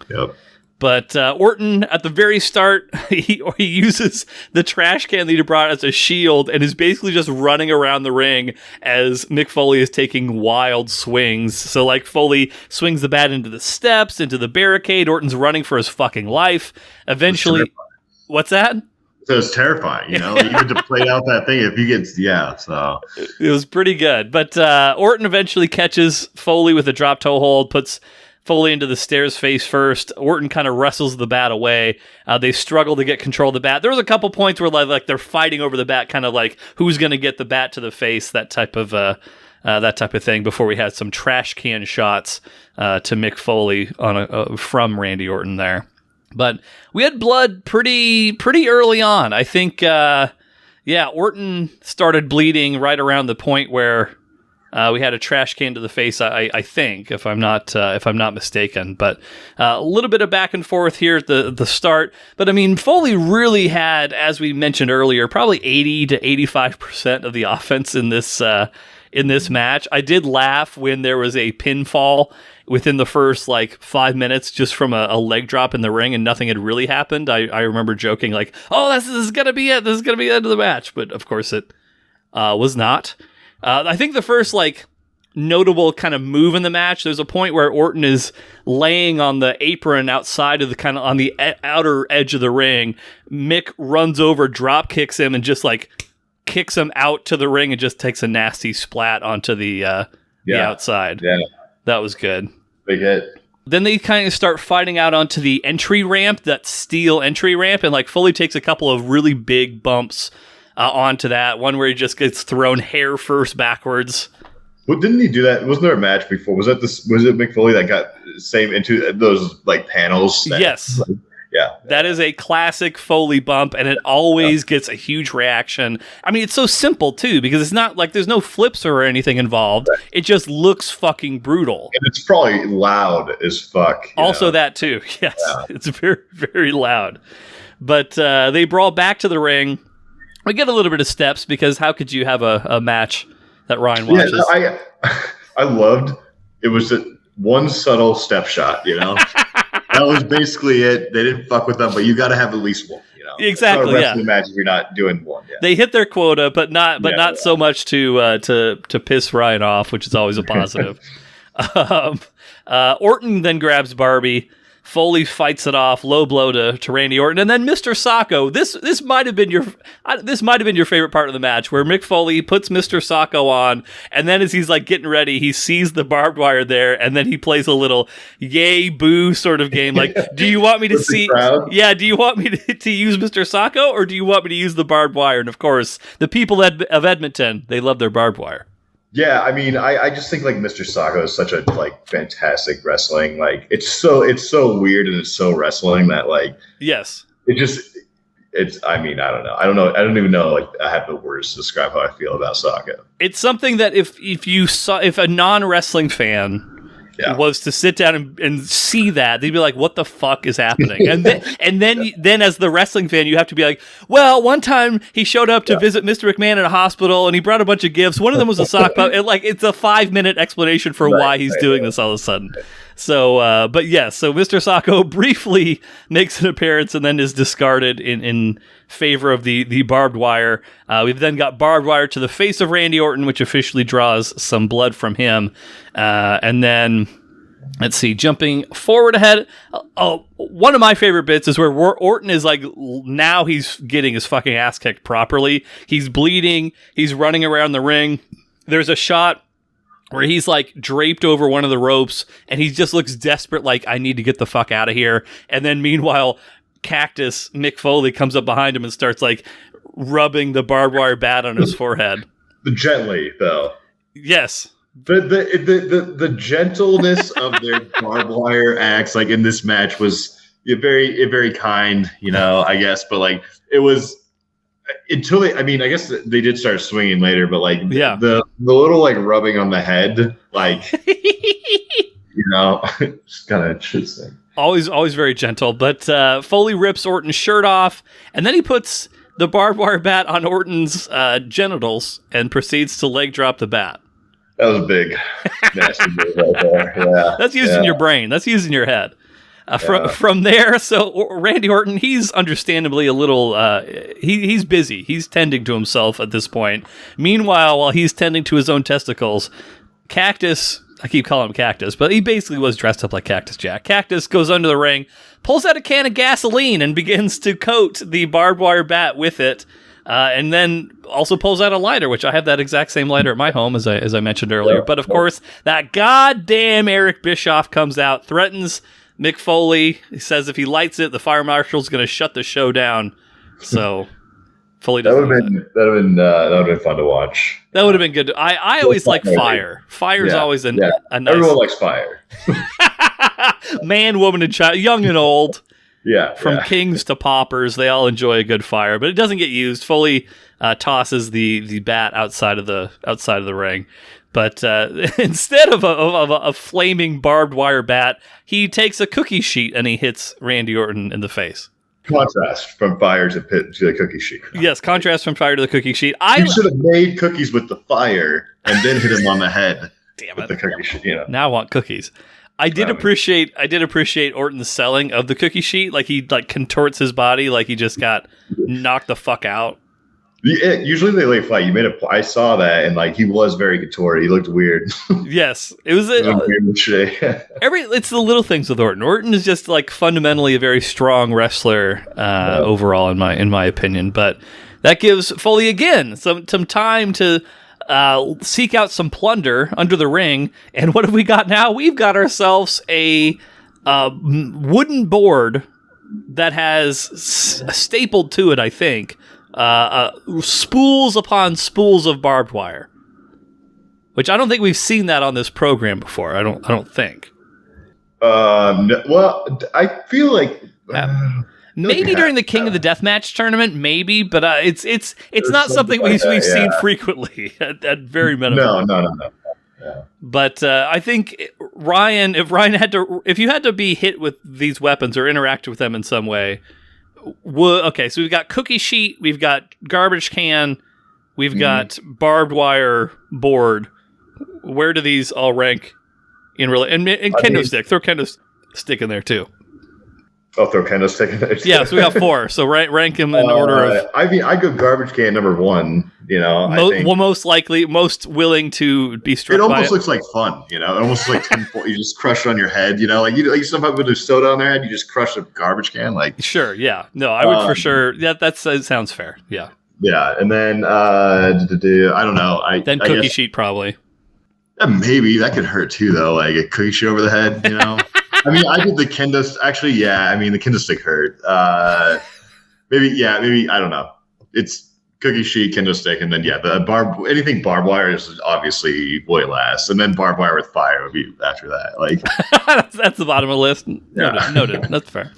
Speaker 2: Yep.
Speaker 3: But Orton, at the very start, he uses the trash can that he brought as a shield and is basically just running around the ring as Mick Foley is taking wild swings. So, like, Foley swings the bat into the steps, into the barricade. Orton's running for his fucking life. Eventually, what's that?
Speaker 2: So it's terrifying, you even to play out that thing if you get, so.
Speaker 3: It was pretty good. But Orton eventually catches Foley with a drop toe hold, puts Foley into the stairs face first. Orton kind of wrestles the bat away. They struggle to get control of the bat. There was a couple points where like they're fighting over the bat, kind of like who's going to get the bat to the face, that type of thing. Before we had some trash can shots to Mick Foley from Randy Orton there. But we had blood pretty early on. I think, Orton started bleeding right around the point where we had a trash can to the face. I think, if I'm not mistaken. But a little bit of back and forth here at the start. But I mean, Foley really had, as we mentioned earlier, probably 80 to 85% of the offense in this match. I did laugh when there was a pinfall within the first 5 minutes just from a leg drop in the ring and nothing had really happened. I remember joking like, oh, this is going to be it. This is going to be the end of the match. But of course it was not. I think the first like notable kind of move in the match, there's a point where Orton is laying on the apron outside of the kind of on the outer edge of the ring. Mick runs over, drop kicks him, and just like kicks him out to the ring and just takes a nasty splat onto the outside. Yeah, that was good.
Speaker 2: Big hit.
Speaker 3: Then they kind of start fighting out onto the entry ramp, that steel entry ramp, and like Foley takes a couple of really big bumps onto that. One where he just gets thrown hair first backwards.
Speaker 2: Well, didn't he do that? Wasn't there a match before? Was it Mick Foley that got same into those like panels?
Speaker 3: Yes.
Speaker 2: Yeah.
Speaker 3: That is a classic Foley bump, and it always gets a huge reaction. I mean, it's so simple, too, because it's not like there's no flips or anything involved. Right. It just looks fucking brutal.
Speaker 2: And it's probably loud as fuck.
Speaker 3: Also that, too. Yes. Yeah. It's very, very loud. But they brawl back to the ring. We get a little bit of steps, because how could you have a match that Ryan watches?
Speaker 2: Yeah, I loved it. Was one subtle step shot, you know? That was basically it. They didn't fuck with them, but you got to have at least one. You know,
Speaker 3: exactly.
Speaker 2: It's not a wrestling match if you're not doing one. Yeah.
Speaker 3: They hit their quota, but not so much to piss Ryan off, which is always a positive. Orton then grabs Barbie. Foley fights it off, low blow to Randy Orton, and then Mr. Sacco. This might have been your favorite part of the match, where Mick Foley puts Mr. Sacco on, and then as he's like getting ready, he sees the barbed wire there, and then he plays a little yay boo sort of game, like, do you want me to see? Yeah, do you want me to use Mr. Sacco, or do you want me to use the barbed wire? And of course, the people of Edmonton, they love their barbed wire.
Speaker 2: Yeah, I mean, I just think like Mr. Sacco is such a like fantastic wrestling. Like it's so weird and it's so wrestling that like
Speaker 3: yes,
Speaker 2: I mean, I don't know. I don't even know like I have the words to describe how I feel about Sacco.
Speaker 3: It's something that if a non-wrestling fan was to sit down and see that, they'd be like, what the fuck is happening? And then as the wrestling fan, you have to be like, well, one time he showed up to visit Mr. McMahon in a hospital and he brought a bunch of gifts. One of them was a sock puppet. It's a 5-minute explanation for why he's doing this all of a sudden. So, but yes, so Mr. Sacco briefly makes an appearance and then is discarded in favor of the barbed wire. We've then got barbed wire to the face of Randy Orton, which officially draws some blood from him. And then, let's see, jumping forward ahead. One of my favorite bits is where Orton is like, now he's getting his fucking ass kicked properly. He's bleeding. He's running around the ring. There's a shot where he's like draped over one of the ropes and he just looks desperate, like, I need to get the fuck out of here. And then meanwhile, Cactus Mick Foley comes up behind him and starts like rubbing the barbed wire bat on his forehead.
Speaker 2: Gently, though.
Speaker 3: Yes.
Speaker 2: The gentleness of their barbed wire acts, like in this match, was very kind, you know, I guess. But like it was until they, I mean, I guess they did start swinging later, but like the little like rubbing on the head, like you know, it's kind of interesting.
Speaker 3: Always very gentle, but Foley rips Orton's shirt off, and then he puts the barbed wire bat on Orton's genitals and proceeds to leg drop the bat.
Speaker 2: That was a big, nasty move right there. Yeah,
Speaker 3: that's using your brain. That's using your head. From there, so Randy Orton, he's understandably a little, he's busy. He's tending to himself at this point. Meanwhile, while he's tending to his own testicles, Cactus, I keep calling him Cactus, but he basically was dressed up like Cactus Jack. Cactus goes under the ring, pulls out a can of gasoline and begins to coat the barbed wire bat with it. And then also pulls out a lighter, which I have that exact same lighter at my home, as I mentioned earlier. But of course, that goddamn Eric Bischoff comes out, threatens Mick Foley. He says if he lights it, the fire marshal's going to shut the show down. So Foley doesn't.
Speaker 2: That would have been fun to watch.
Speaker 3: That would have been good. I always like fire. Fire is always a nice.
Speaker 2: Everyone likes fire.
Speaker 3: Man, woman, and child, young and old.
Speaker 2: Yeah,
Speaker 3: from kings to paupers, they all enjoy a good fire, but it doesn't get used. Foley tosses the bat outside of the ring, but instead of a flaming barbed wire bat, he takes a cookie sheet and he hits Randy Orton in the face.
Speaker 2: Contrast from fire to the cookie sheet.
Speaker 3: Yes, contrast from fire to the cookie sheet.
Speaker 2: You should have made cookies with the fire and then hit him on the head.
Speaker 3: Damn it!
Speaker 2: With the cookie sheet, you know.
Speaker 3: Now I want cookies. I did appreciate Orton's selling of the cookie sheet. Like he like contorts his body like he just got knocked the fuck out.
Speaker 2: Usually they lay flat. I saw that, and like he was very contorted. He looked weird.
Speaker 3: Yes, it was it's the little things with Orton. Orton is just like fundamentally a very strong wrestler overall, in my opinion. But that gives Foley again some time to seek out some plunder under the ring. And what have we got now? We've got ourselves a wooden board that has stapled to it, I think, spools upon spools of barbed wire, which I don't think we've seen that on this program before. I don't think.
Speaker 2: Well, I feel like
Speaker 3: maybe during the King of the Deathmatch tournament, maybe, but it's not something we've seen frequently at very minimum.
Speaker 2: No. Yeah.
Speaker 3: But I think Ryan, if you had to be hit with these weapons or interact with them in some way. Okay, so we've got cookie sheet, we've got garbage can, we've got barbed wire board. Where do these all rank in real? And kendo stick. Throw kendo stick in there too.
Speaker 2: I'll throw kendo stick in there too.
Speaker 3: Yeah, so we got 4. So rank them in order of.
Speaker 2: I mean, I go garbage can number 1. You know,
Speaker 3: most likely, most willing to be struck.
Speaker 2: It almost
Speaker 3: by
Speaker 2: looks like fun. You know, it almost like you just crush it on your head. You know, like sometimes with a soda on their head, you just crush a garbage can. Like
Speaker 3: sure, yeah, no, I would for sure. Yeah, that sounds fair. Yeah,
Speaker 2: yeah, and then I don't know.
Speaker 3: Then cookie sheet probably.
Speaker 2: Yeah, maybe that could hurt too, though. Like a cookie sheet over the head. You know. I mean, I did the kendo. Actually, yeah. I mean, the kendo stick hurt. Maybe I don't know. It's cookie sheet, kendo stick, and then the anything barbed wire is obviously way last, and then barbed wire with fire would be after that. Like
Speaker 3: that's the bottom of the list. Noted. That's fair.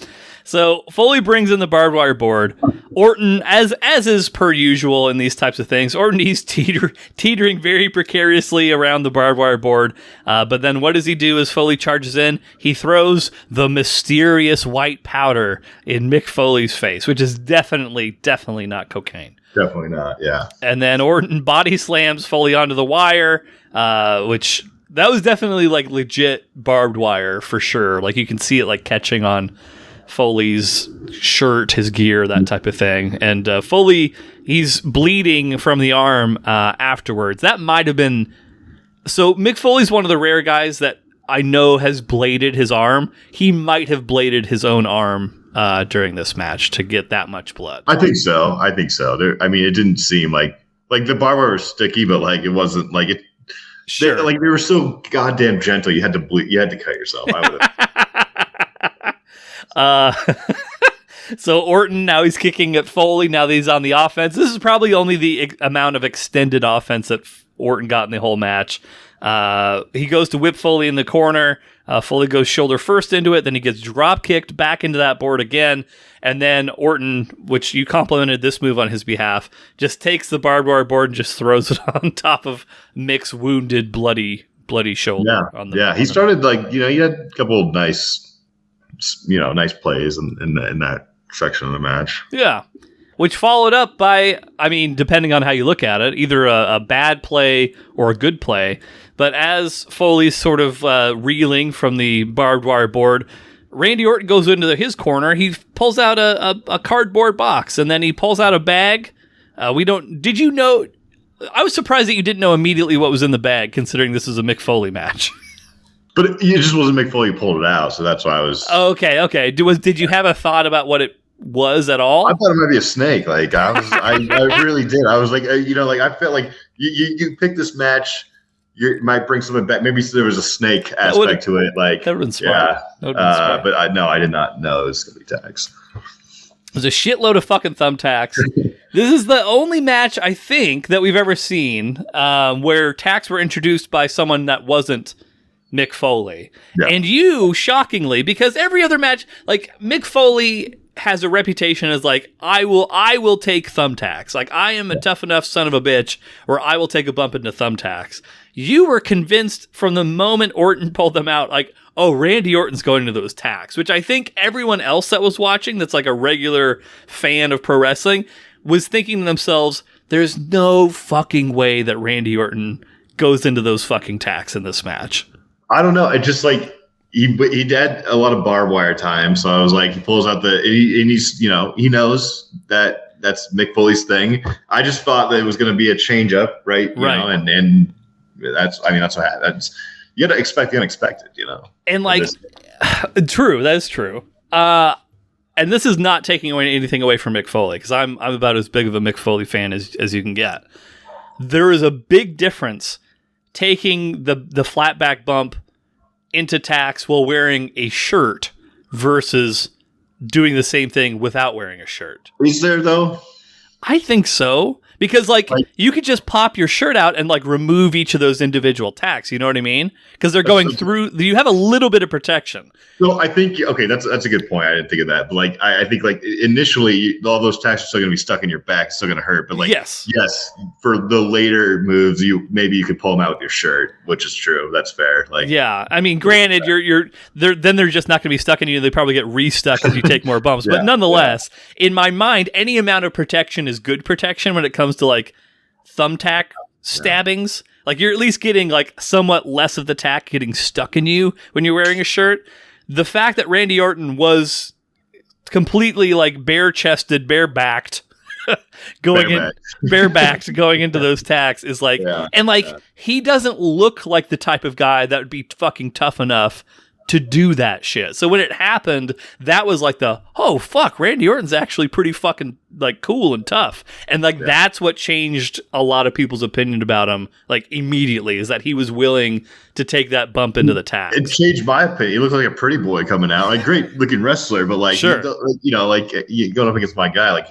Speaker 3: So Foley brings in the barbed wire board. Orton, as is per usual in these types of things, he's teetering very precariously around the barbed wire board. But then what does he do as Foley charges in? He throws the mysterious white powder in Mick Foley's face, which is definitely not cocaine.
Speaker 2: Definitely not, yeah.
Speaker 3: And then Orton body slams Foley onto the wire, which that was definitely like legit barbed wire for sure. Like you can see it like catching on Foley's shirt, his gear, that type of thing. And Foley, he's bleeding from the arm afterwards. That might have been... So Mick Foley's one of the rare guys that I know has bladed his arm. He might have bladed his own arm during this match to get that much blood.
Speaker 2: I think so. I mean, it didn't seem like the barbed wire was sticky, but like it wasn't like it.
Speaker 3: Sure.
Speaker 2: They were so goddamn gentle. You had to bleed. You had to cut yourself. I would have.
Speaker 3: So Orton, now he's kicking at Foley. Now that he's on the offense. This is probably only the amount of extended offense that Orton got in the whole match. He goes to whip Foley in the corner. Foley goes shoulder first into it. Then he gets drop kicked back into that board again. And then Orton, which you complimented this move on his behalf, just takes the barbed wire board and just throws it on top of Mick's wounded, bloody shoulder.
Speaker 2: He started he had a couple of nice plays in that section of the match. Yeah.
Speaker 3: Which followed up by, I mean, depending on how you look at it, either a bad play or a good play. But as Foley's sort of reeling from the barbed wire board, Randy Orton goes into his corner. He pulls out a cardboard box, and then he pulls out a bag. Did you know? I was surprised that you didn't know immediately what was in the bag, considering this is a Mick Foley match.
Speaker 2: But it just wasn't Mick Foley who pulled it out, so that's why I was...
Speaker 3: Okay. Did you have a thought about what it was at all?
Speaker 2: I thought it might be a snake. Like, I really did. I was like, I felt like you picked this match, you might bring something back. Maybe there was a snake aspect to it. Like,
Speaker 3: that would have been smart. Yeah.
Speaker 2: But I did not know it was going to be tags.
Speaker 3: There's a shitload of fucking thumbtacks. This is the only match, I think, that we've ever seen where tacks were introduced by someone that wasn't Mick Foley. Yeah. And you, shockingly, because every other match, like Mick Foley has a reputation as like, I will take thumbtacks. Like, I am a tough enough son of a bitch where I will take a bump into thumbtacks. You were convinced from the moment Orton pulled them out, like, oh, Randy Orton's going into those tacks, which I think everyone else that was watching that's like a regular fan of pro wrestling was thinking to themselves, there's no fucking way that Randy Orton goes into those fucking tacks in this match.
Speaker 2: I don't know. It just like he had a lot of barbed wire time, so I was like, he pulls out and he's he knows that that's Mick Foley's thing. I just thought that it was going to be a change up, right? You know, and that's what happened. You got to expect the unexpected, you know.
Speaker 3: And like, true, that is true. And this is not taking anything away from Mick Foley, because I'm about as big of a Mick Foley fan as you can get. There is a big difference taking the flat back bump into tax while wearing a shirt versus doing the same thing without wearing a shirt.
Speaker 2: Is there though?
Speaker 3: I think so. Because, like, you could just pop your shirt out and, like, remove each of those individual tacks. You know what I mean? Because they're going through. You have a little bit of protection.
Speaker 2: So I think, okay, that's a good point. I didn't think of that. But, like, I think, like, initially, all those tacks are still going to be stuck in your back, still going to hurt. But, like, yes, for the later moves, maybe you could pull them out with your shirt, which is true. That's fair. Like,
Speaker 3: yeah, I mean, granted, they're just not going to be stuck in you. They probably get restuck as you take more bumps. But nonetheless, in my mind, any amount of protection is good protection when it comes to like thumbtack stabbings. Like you're at least getting like somewhat less of the tack getting stuck in you when you're wearing a shirt. The fact that Randy Orton was completely like bare-chested, bare-backed going into those tacks is like, he doesn't look like the type of guy that would be fucking tough enough to do that shit. So when it happened, that was like oh fuck, Randy Orton's actually pretty fucking like cool and tough. And like that's what changed a lot of people's opinion about him like immediately, is that he was willing to take that bump into the tax.
Speaker 2: It changed my opinion. He looked like a pretty boy coming out. Like great looking wrestler, but like you know, like you going up against my guy, like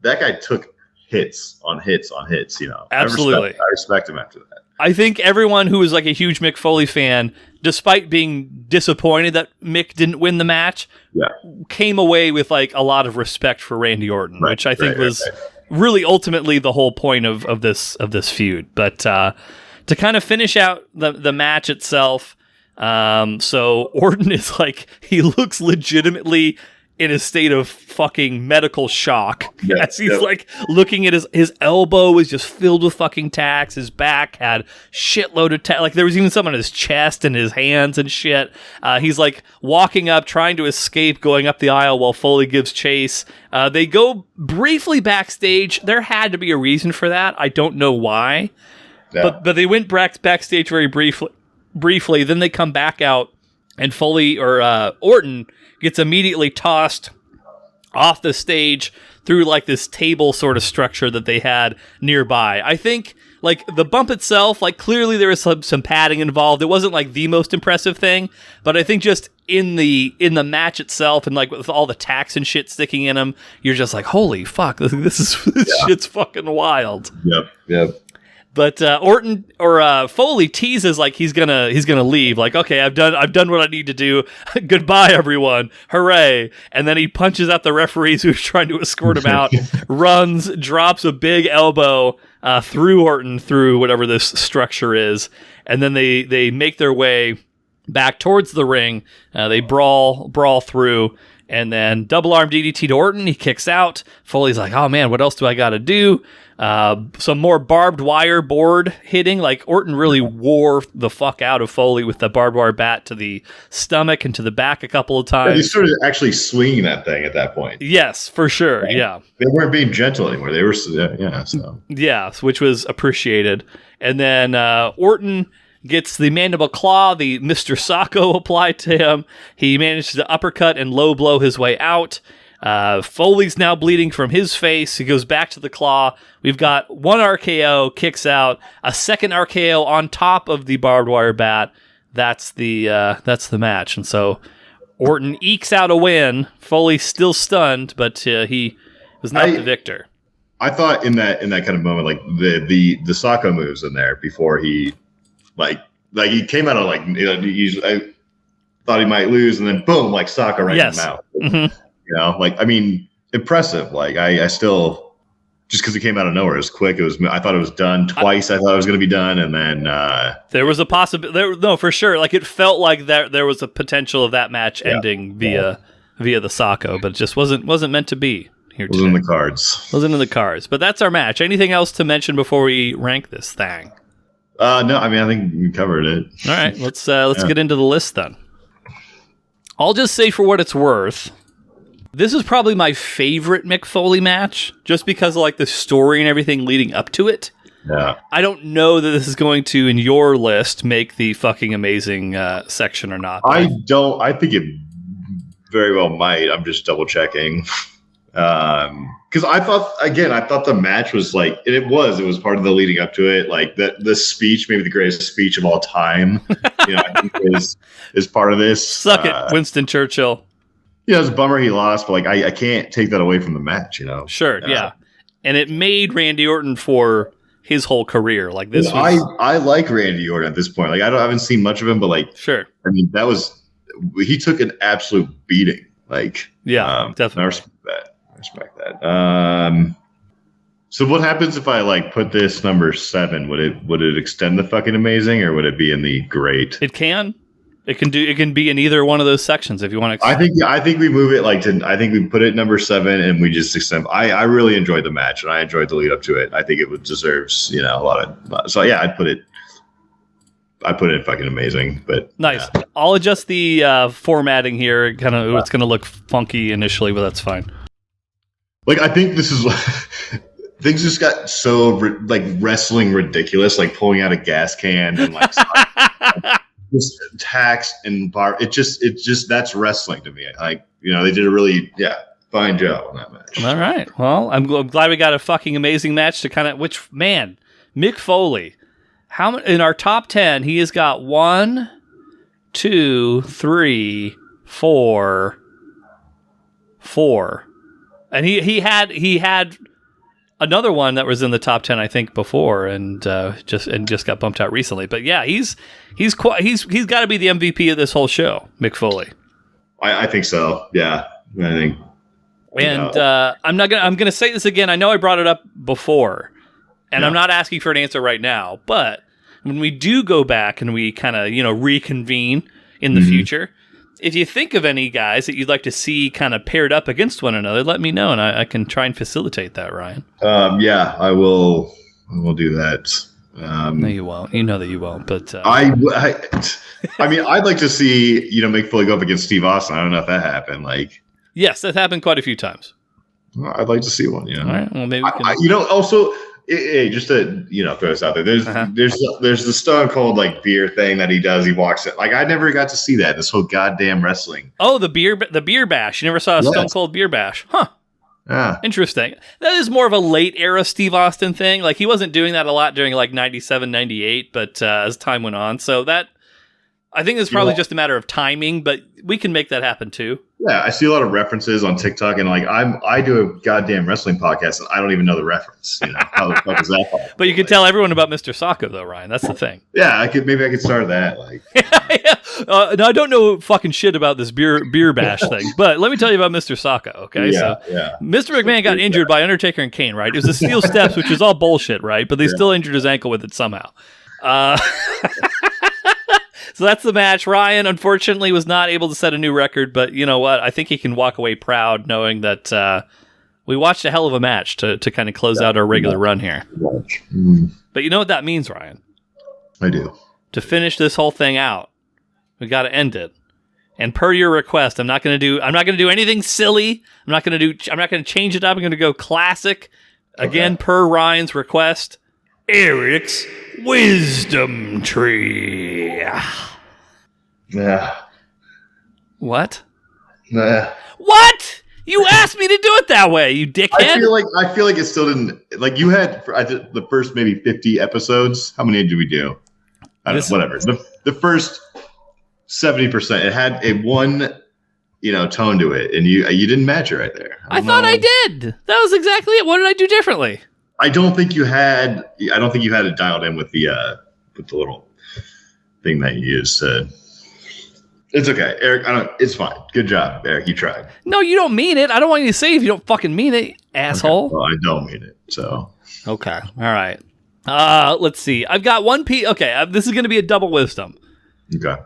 Speaker 2: that guy took hits on hits on hits, you know.
Speaker 3: Absolutely.
Speaker 2: I respect him after that.
Speaker 3: I think everyone who is like a huge Mick Foley fan, despite being disappointed that Mick didn't win the match, came away with like a lot of respect for Randy Orton, which I think was really ultimately the whole point of this feud. But to kind of finish out the match itself, so Orton is like, he looks legitimately in a state of fucking medical shock. As he's like looking at his elbow was just filled with fucking tacks. His back had shitload of tacks. Like there was even some on his chest and his hands and shit. He's like walking up, trying to escape, going up the aisle while Foley gives chase. They go briefly backstage. There had to be a reason for that. I don't know why, but they went backstage very briefly. Then they come back out, and Foley or Orton gets immediately tossed off the stage through like this table sort of structure that they had nearby. I think like the bump itself, like clearly there was some padding involved. It wasn't like the most impressive thing, but I think just in the match itself and like with all the tacks and shit sticking in them, you're just like, holy fuck, this shit's fucking wild.
Speaker 2: Yep.
Speaker 3: But Orton or Foley teases like he's gonna leave. Like, okay, I've done what I need to do. Goodbye, everyone. Hooray! And then he punches out the referees who's trying to escort him out. Runs, drops a big elbow through Orton through whatever this structure is, and then they make their way back towards the ring. They brawl through. And then double arm DDT to Orton. He kicks out. Foley's like, oh man, what else do I got to do? Some more barbed wire board hitting. Like Orton really wore the fuck out of Foley with the barbed wire bat to the stomach and to the back a couple of times.
Speaker 2: He started actually swinging that thing at that point.
Speaker 3: Yes, for sure. Right? Yeah.
Speaker 2: They weren't being gentle anymore. They were,
Speaker 3: which was appreciated. And then Orton gets the mandible claw, the Mr. Sacco applied to him. He manages to uppercut and low blow his way out. Foley's now bleeding from his face. He goes back to the claw. We've got one RKO, kicks out, a second RKO on top of the barbed wire bat. That's the match. And so Orton ekes out a win. Foley's still stunned, but he was not the victor.
Speaker 2: I thought in that kind of moment, like the Sacco moves in there before he like he came out of like, you know, I thought he might lose, and then boom, like Sacco right in the mouth.
Speaker 3: Mm-hmm.
Speaker 2: You know, like, I mean, impressive. Like I still, just because it came out of nowhere, it was quick. I thought it was done twice. I thought it was going to be done, and then
Speaker 3: there was a possibility. No, for sure. Like it felt like there was a potential of that match ending via the Sacco, but it just wasn't meant to be.
Speaker 2: Wasn't in the cards.
Speaker 3: Wasn't in the cards. But that's our match. Anything else to mention before we rank this thing?
Speaker 2: No, I mean, I think we covered it.
Speaker 3: All right, let's get into the list then. I'll just say for what it's worth, This is probably my favorite Mick Foley match, just because of like the story and everything leading up to it.
Speaker 2: Yeah.
Speaker 3: I don't know that this is going to, in your list, make the fucking amazing section or not.
Speaker 2: I don't. I think it very well might. I'm just double checking. Because I thought the match was like, and it was part of the leading up to it. Like the speech, maybe the greatest speech of all time. I think is part of this.
Speaker 3: Suck it, Winston Churchill.
Speaker 2: Yeah, it's a bummer he lost, but like I can't take that away from the match.
Speaker 3: Sure, yeah, and it made Randy Orton for his whole career. Like this,
Speaker 2: I like Randy Orton at this point. Like I haven't seen much of him, but like,
Speaker 3: sure.
Speaker 2: I mean, he took an absolute beating. Like,
Speaker 3: yeah, definitely.
Speaker 2: I respect that. So what happens if I like put this number 7? Would it extend the fucking amazing, or would it be in the great?
Speaker 3: It can. It can be in either one of those sections if you want to.
Speaker 2: I think we move it I think we put it number 7 and we just extend. I really enjoyed the match and I enjoyed the lead up to it. I think it deserves a lot of. So yeah, I put it in fucking amazing. But
Speaker 3: nice.
Speaker 2: Yeah.
Speaker 3: I'll adjust the formatting here. It's going to look funky initially, but that's fine.
Speaker 2: Like I think this is. Things just got so like wrestling ridiculous, like pulling out a gas can and like just attacks and bar. It just that's wrestling to me. Like they did a really fine job on that match.
Speaker 3: All right. Well, I'm glad we got a fucking amazing match to kind of Mick Foley. How in our top 10 he has got 1, 2, 3, 4, and he had another one that was in the top 10, I think, before, and just got bumped out recently. But yeah, he's got to be the MVP of this whole show, Mick Foley.
Speaker 2: I think so. Yeah, I think.
Speaker 3: And I'm gonna say this again. I know I brought it up before, and I'm not asking for an answer right now. But when we do go back and we kind of reconvene in the future, if you think of any guys that you'd like to see kind of paired up against one another, let me know, and I can try and facilitate that, Ryan.
Speaker 2: Yeah, I will do that.
Speaker 3: No, you won't. You know that you won't. But
Speaker 2: I mean, I'd like to see Mick Foley go up against Steve Austin. I don't know if that happened. Like,
Speaker 3: yes, that happened quite a few times.
Speaker 2: I'd like to see one.
Speaker 3: All right. Well, maybe we can.
Speaker 2: Also. Hey, just to throw this out there, there's the Stone Cold like beer thing that he does. He walks it like I never got to see that. This whole goddamn wrestling.
Speaker 3: Oh, the beer bash. You never saw a Stone Cold beer bash, huh? Yeah, interesting. That is more of a late era Steve Austin thing. Like he wasn't doing that a lot during like 97, 98, but as time went on, so that I think it's probably just a matter of timing. But we can make that happen too.
Speaker 2: Yeah, I see a lot of references on TikTok, and like I do a goddamn wrestling podcast, and I don't even know the reference. How the fuck is that possible?
Speaker 3: But you can tell everyone about Mr. Sacco, though, Ryan. That's the thing.
Speaker 2: Yeah, maybe I could start that. Like,
Speaker 3: no, I don't know fucking shit about this beer bash thing, but let me tell you about Mr. Sacco. Okay, Mr. McMahon got injured by Undertaker and Kane, right? It was the steel steps, which is all bullshit, right? But they still injured his ankle with it somehow. So that's the match. Ryan, unfortunately, was not able to set a new record, but you know what? I think he can walk away proud knowing that we watched a hell of a match to kind of close out our regular run here. But you know what that means, Ryan?
Speaker 2: I do.
Speaker 3: To finish this whole thing out, we got to end it. And per your request, I'm not going to do anything silly. I'm not going to change it up. I'm going to go classic. Again, per Ryan's request, Erik's Wisdom Tree.
Speaker 2: Yeah.
Speaker 3: What?
Speaker 2: Nah.
Speaker 3: What? You asked me to do it that way, you dickhead.
Speaker 2: I feel like it still didn't. Like you had the first maybe 50 episodes. How many did we do? I don't know. Whatever. The first 70%. It had a one, tone to it, and you didn't match it right there.
Speaker 3: I thought I did. That was exactly it. What did I do differently?
Speaker 2: I don't think you had it dialed in with the little thing that you used. It's okay, Erik. It's fine. Good job, Erik. You tried.
Speaker 3: No, you don't mean it. I don't want you to say if you don't fucking mean it, asshole.
Speaker 2: Okay. Well, I don't mean it. So
Speaker 3: okay, all right. Let's see. I've got one piece. Okay, this is going to be a double wisdom.
Speaker 2: Okay.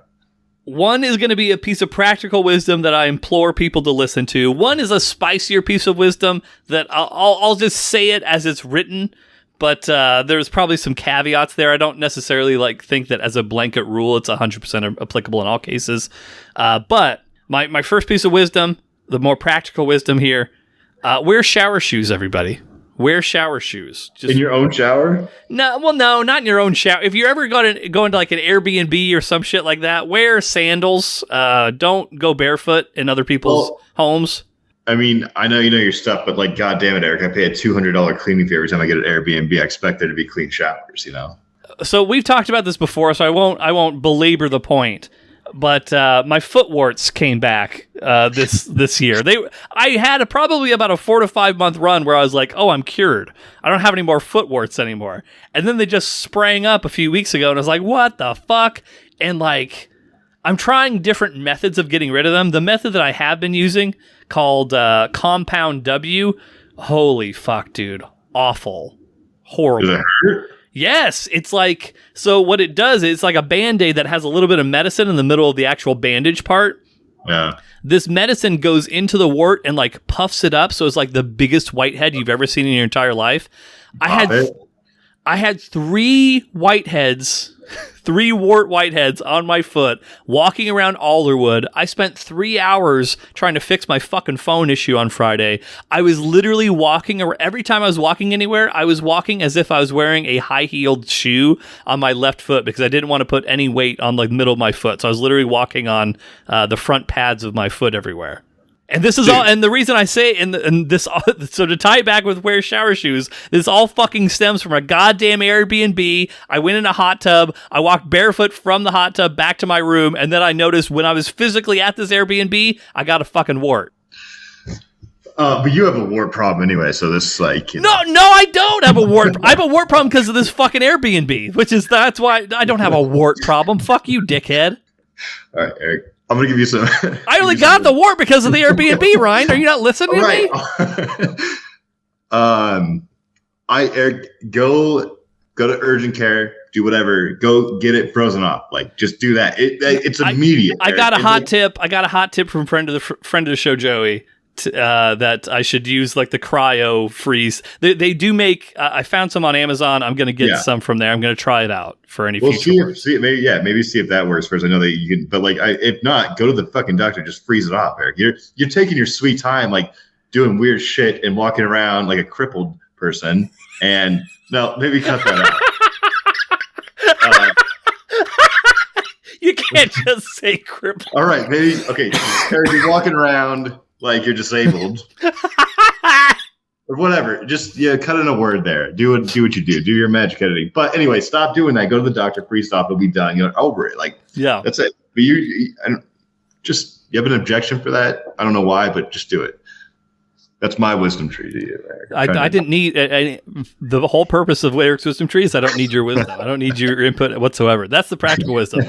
Speaker 3: One is going to be a piece of practical wisdom that I implore people to listen to. One is a spicier piece of wisdom that I'll just say it as it's written, but there's probably some caveats there. I don't necessarily think that as a blanket rule it's 100% applicable in all cases. But my first piece of wisdom, the more practical wisdom here. Wear shower shoes, everybody. Wear shower shoes.
Speaker 2: In your own shower?
Speaker 3: No, not in your own shower. If you're ever going to like an Airbnb or some shit like that, wear sandals. Don't go barefoot in other people's homes.
Speaker 2: I mean, I know you know your stuff, but like, God damn it, Eric, I pay a $200 cleaning fee every time I get an Airbnb. I expect there to be clean showers, you know?
Speaker 3: So we've talked about this before, so I won't belabor the point. But my foot warts came back this year. I had probably about a 4 to 5 month run where I was like, oh, I'm cured. I don't have any more foot warts anymore. And then they just sprang up a few weeks ago, and I was like, what the fuck? And like, I'm trying different methods of getting rid of them. The method that I have been using, called Compound W, holy fuck, dude. Awful. Horrible.
Speaker 2: Does it hurt?
Speaker 3: Yes, it's like, so what it does is it's like a Band-Aid that has a little bit of medicine in the middle of the actual bandage part.
Speaker 2: Yeah.
Speaker 3: This medicine goes into the wart and like puffs it up, so it's like the biggest whitehead you've ever seen in your entire life. I had 3 whiteheads, 3 wart whiteheads on my foot, walking around Alderwood. I spent 3 hours trying to fix my fucking phone issue on Friday. I was literally walking, every time I was walking anywhere, I was walking as if I was wearing a high-heeled shoe on my left foot because I didn't want to put any weight on the middle of my foot. So I was literally walking on the front pads of my foot everywhere. And this is all, and the reason I say, and this, so to tie it back with wear shower shoes, this all fucking stems from a goddamn Airbnb. I went in a hot tub, I walked barefoot from the hot tub back to my room, and then I noticed when I was physically at this Airbnb, I got a fucking wart.
Speaker 2: But you have a wart problem anyway, so this is like...
Speaker 3: No, I don't have a wart. I have a wart problem because of this fucking Airbnb, that's why I don't have a wart problem. Fuck you, dickhead.
Speaker 2: All right, Eric. I'm going to give you some...
Speaker 3: I only got the wart because of the Airbnb, Ryan. Are you not listening to me?
Speaker 2: Eric, go to urgent care, do whatever. Go get it frozen off. Like, just do that. It's immediate.
Speaker 3: I got a hot tip. I got a hot tip from friend of the show, Joey, that I should use like the cryo freeze. They do make. I found some on Amazon. I'm going to get some from there. I'm going to try it out for any future.
Speaker 2: Maybe see if that works first. I know that you can, but like, if not, go to the fucking doctor. Just freeze it off, Eric. You're taking your sweet time, like doing weird shit and walking around like a crippled person. And no, maybe cut that out.
Speaker 3: You can't just say crippled.
Speaker 2: All right, maybe Eric, you're walking around like you're disabled. Or whatever. Just cut in a word there. Do what you do. Do your magic editing. But anyway, stop doing that. Go to the doctor, freeze off, it'll be done. You're over it. Like, yeah. That's it. But you have an objection for that? I don't know why, but just do it. That's my wisdom tree to you, Eric.
Speaker 3: I didn't need the whole purpose of Eric's wisdom tree is I don't need your wisdom. I don't need your input whatsoever. That's the practical wisdom.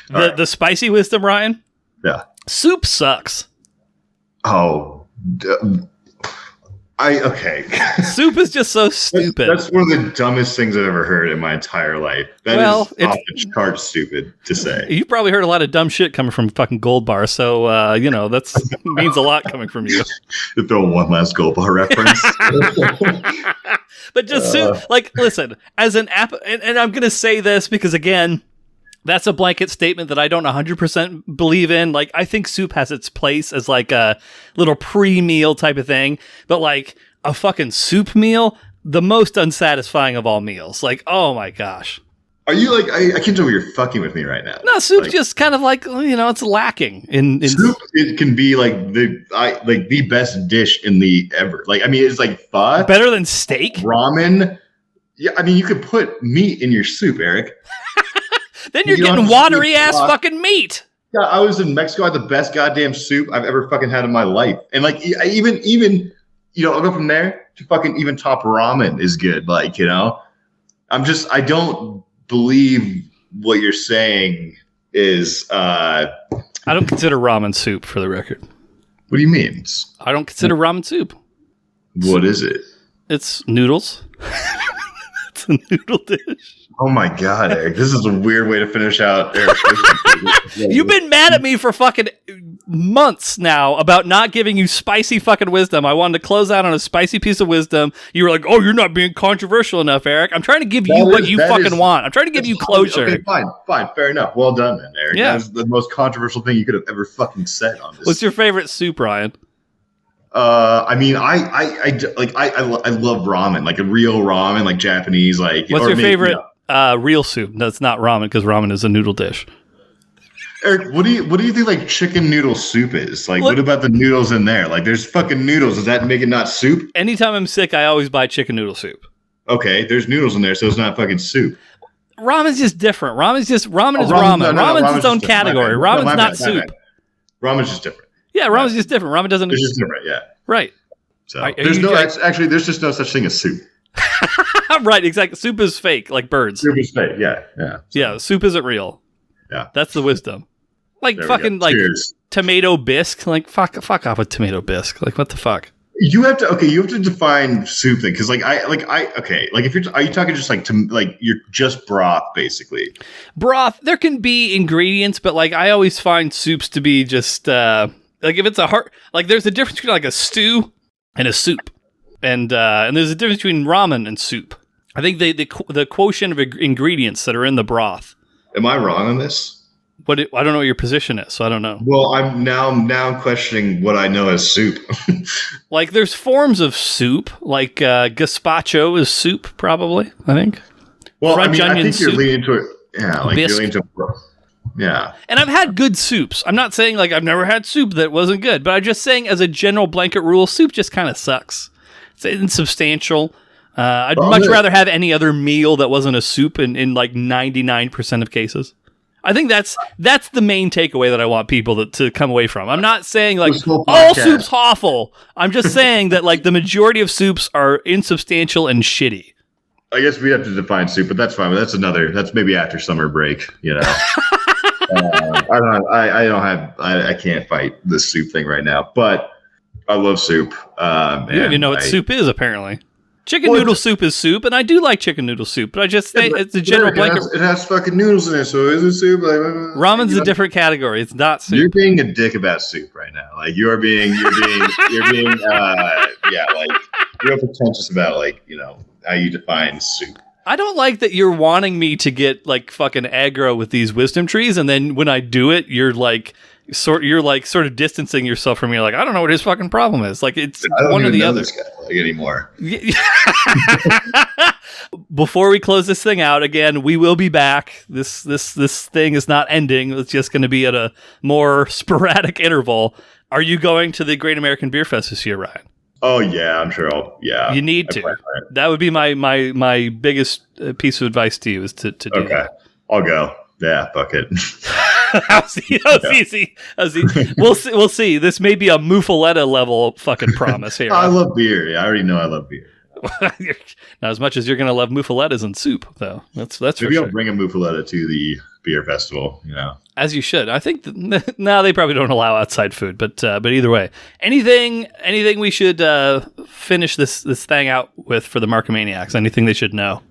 Speaker 3: The spicy wisdom, Ryan?
Speaker 2: Yeah.
Speaker 3: Soup sucks.
Speaker 2: Oh, okay.
Speaker 3: Soup is just so stupid.
Speaker 2: That's one of the dumbest things I've ever heard in my entire life. That is off the chart stupid to say.
Speaker 3: You've probably heard a lot of dumb shit coming from fucking Gold Bar, so that's means a lot coming from you.
Speaker 2: To throw one last Gold Bar reference.
Speaker 3: But just soup, listen, as an app, and I'm gonna say this because again, that's a blanket statement that I don't 100% believe in. Like, I think soup has its place as like a little pre-meal type of thing, but like a fucking soup meal, the most unsatisfying of all meals. Like, oh my gosh.
Speaker 2: Are you like, I can't tell you're fucking with me right now.
Speaker 3: No, soup's just kind of like, it's lacking in
Speaker 2: soup. It can be like the best dish in the ever. Like, I mean, it's like pho.
Speaker 3: Better than steak?
Speaker 2: Ramen. Yeah, I mean, you could put meat in your soup, Eric.
Speaker 3: Then you're getting watery ass fucking meat.
Speaker 2: Yeah, I was in Mexico. I had the best goddamn soup I've ever fucking had in my life. And like, I even I'll go from there to fucking even top ramen is good. Like, I don't believe what you're saying is.
Speaker 3: I don't consider ramen soup, for the record.
Speaker 2: What do you mean?
Speaker 3: I don't consider ramen soup.
Speaker 2: What is it?
Speaker 3: It's noodles. It's a noodle dish.
Speaker 2: Oh my God, Eric. This is a weird way to finish out Eric's
Speaker 3: You've been mad at me for fucking months now about not giving you spicy fucking wisdom. I wanted to close out on a spicy piece of wisdom. You were like, oh, you're not being controversial enough, Eric. I'm trying to give you what you fucking want. I'm trying to give you closure.
Speaker 2: Okay, fine. Fair enough. Well done then, Eric.
Speaker 3: Yeah.
Speaker 2: That's the most controversial thing you could have ever fucking said on this.
Speaker 3: What's your favorite soup, Ryan?
Speaker 2: I mean, I love ramen, like a real ramen, like Japanese, like.
Speaker 3: What's your favorite real soup? That's not ramen because ramen is a noodle dish.
Speaker 2: Erik, what do you think like chicken noodle soup is? Like, what about the noodles in there? Like, there's fucking noodles. Does that make it not soup?
Speaker 3: Anytime I'm sick, I always buy chicken noodle soup.
Speaker 2: Okay, there's noodles in there, so it's not fucking soup.
Speaker 3: Ramen's just different. Ramen is ramen. Ramen's its own category. Ramen's not soup.
Speaker 2: Ramen's just different.
Speaker 3: Yeah, ramen's just different. Ramen doesn't.
Speaker 2: It's just different. Yeah.
Speaker 3: Right.
Speaker 2: So there's there's just no such thing as soup.
Speaker 3: Right. Exactly. Soup is fake, like birds.
Speaker 2: Soup is fake. Yeah. Yeah.
Speaker 3: Yeah. Soup isn't real.
Speaker 2: Yeah.
Speaker 3: That's the wisdom. Like fucking like tomato bisque. Like fuck off with tomato bisque. Like what the fuck?
Speaker 2: You have to define soup thing because if are you talking just like you're just broth basically?
Speaker 3: Broth. There can be ingredients, but like I always find soups to be just like if it's there's a difference between like a stew and a soup, and there's a difference between ramen and soup. I think the quotient of ingredients that are in the broth.
Speaker 2: Am I wrong on this?
Speaker 3: I don't know what your position is, so I don't know.
Speaker 2: Well, I'm now questioning what I know as soup.
Speaker 3: Like, there's forms of soup, like gazpacho is soup, probably. I think.
Speaker 2: Well, I think you're leaning to it. Yeah, like bisque. You're leaning to. Yeah.
Speaker 3: And I've had good soups. I'm not saying like I've never had soup that wasn't good, but I'm just saying as a general blanket rule, soup just kind of sucks. It's insubstantial. I'd much rather have any other meal that wasn't a soup in like 99% of cases. I think that's the main takeaway that I want people to come away from. I'm not saying like all soup's awful. I'm just saying that like the majority of soups are insubstantial and shitty.
Speaker 2: I guess we have to define soup, but that's fine. But that's maybe after summer break, you know. I can't fight this soup thing right now, but I love soup.
Speaker 3: You don't even know what soup is, apparently. Chicken noodle soup is soup, and I do like chicken noodle soup, but I just think it's a general blanket.
Speaker 2: It has fucking noodles in it, so is it soup?
Speaker 3: Ramen's a different category. It's not soup.
Speaker 2: You're being a dick about soup right now. Like you're being real pretentious about like, you know, how you define soup.
Speaker 3: I don't like that you're wanting me to get like fucking aggro with these wisdom trees, and then when I do it, you're sort of distancing yourself from me. Like, I don't know what his fucking problem is. Like, it's one or the other.
Speaker 2: This guy, like, anymore.
Speaker 3: Before we close this thing out, again, we will be back. This thing is not ending. It's just going to be at a more sporadic interval. Are you going to the Great American Beer Fest this year, Ryan?
Speaker 2: Oh yeah, I'm sure. Yeah,
Speaker 3: you need to. That would be my biggest piece of advice to you is to do that.
Speaker 2: I'll go. Yeah, fuck it.
Speaker 3: That was easy. We'll see. This may be a Muffaletta level fucking promise here.
Speaker 2: I love beer. Yeah, I already know I love beer.
Speaker 3: Not as much as you're going to love Muffalettas and soup, though. That's
Speaker 2: maybe
Speaker 3: for sure.
Speaker 2: I'll bring a Muffaletta to the beer festival. You know,
Speaker 3: as you should. I think no, they probably don't allow outside food, but either way, anything we should finish this thing out with for the Markomaniacs. Anything they should know.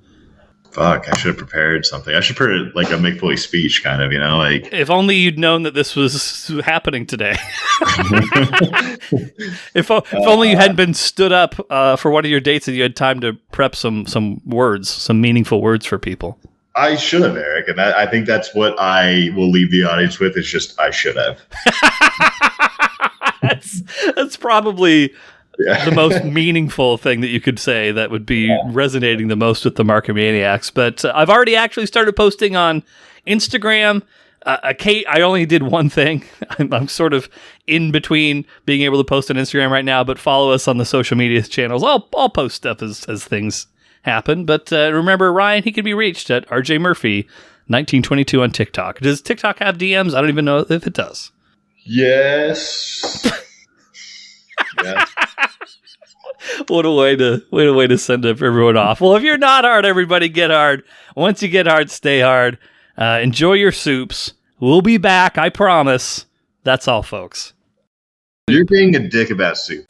Speaker 2: Fuck, I should have prepared something. I should prepare like a Mick Foley speech, kind of, you know, like.
Speaker 3: If only you'd known that this was happening today. If only you hadn't been stood up for one of your dates and you had time to prep some words, some meaningful words for people.
Speaker 2: I should have, Erik, and I think that's what I will leave the audience with. Is just I should have.
Speaker 3: That's probably. Yeah. The most meaningful thing that you could say that would be resonating the most with the Markomaniacs. But I've already actually started posting on Instagram. I only did one thing. I'm sort of in between being able to post on Instagram right now, but follow us on the social media channels. I'll post stuff as things happen. But remember, Ryan, he can be reached at RJ Murphy 1922 on TikTok. Does TikTok have DMs? I don't even know if it does.
Speaker 2: Yes. Yeah.
Speaker 3: What a way to send everyone off. Well, if you're not hard, everybody get hard. Once you get hard, stay hard. Enjoy your soups. We'll be back, I promise. That's all, folks.
Speaker 2: You're being a dick about soup.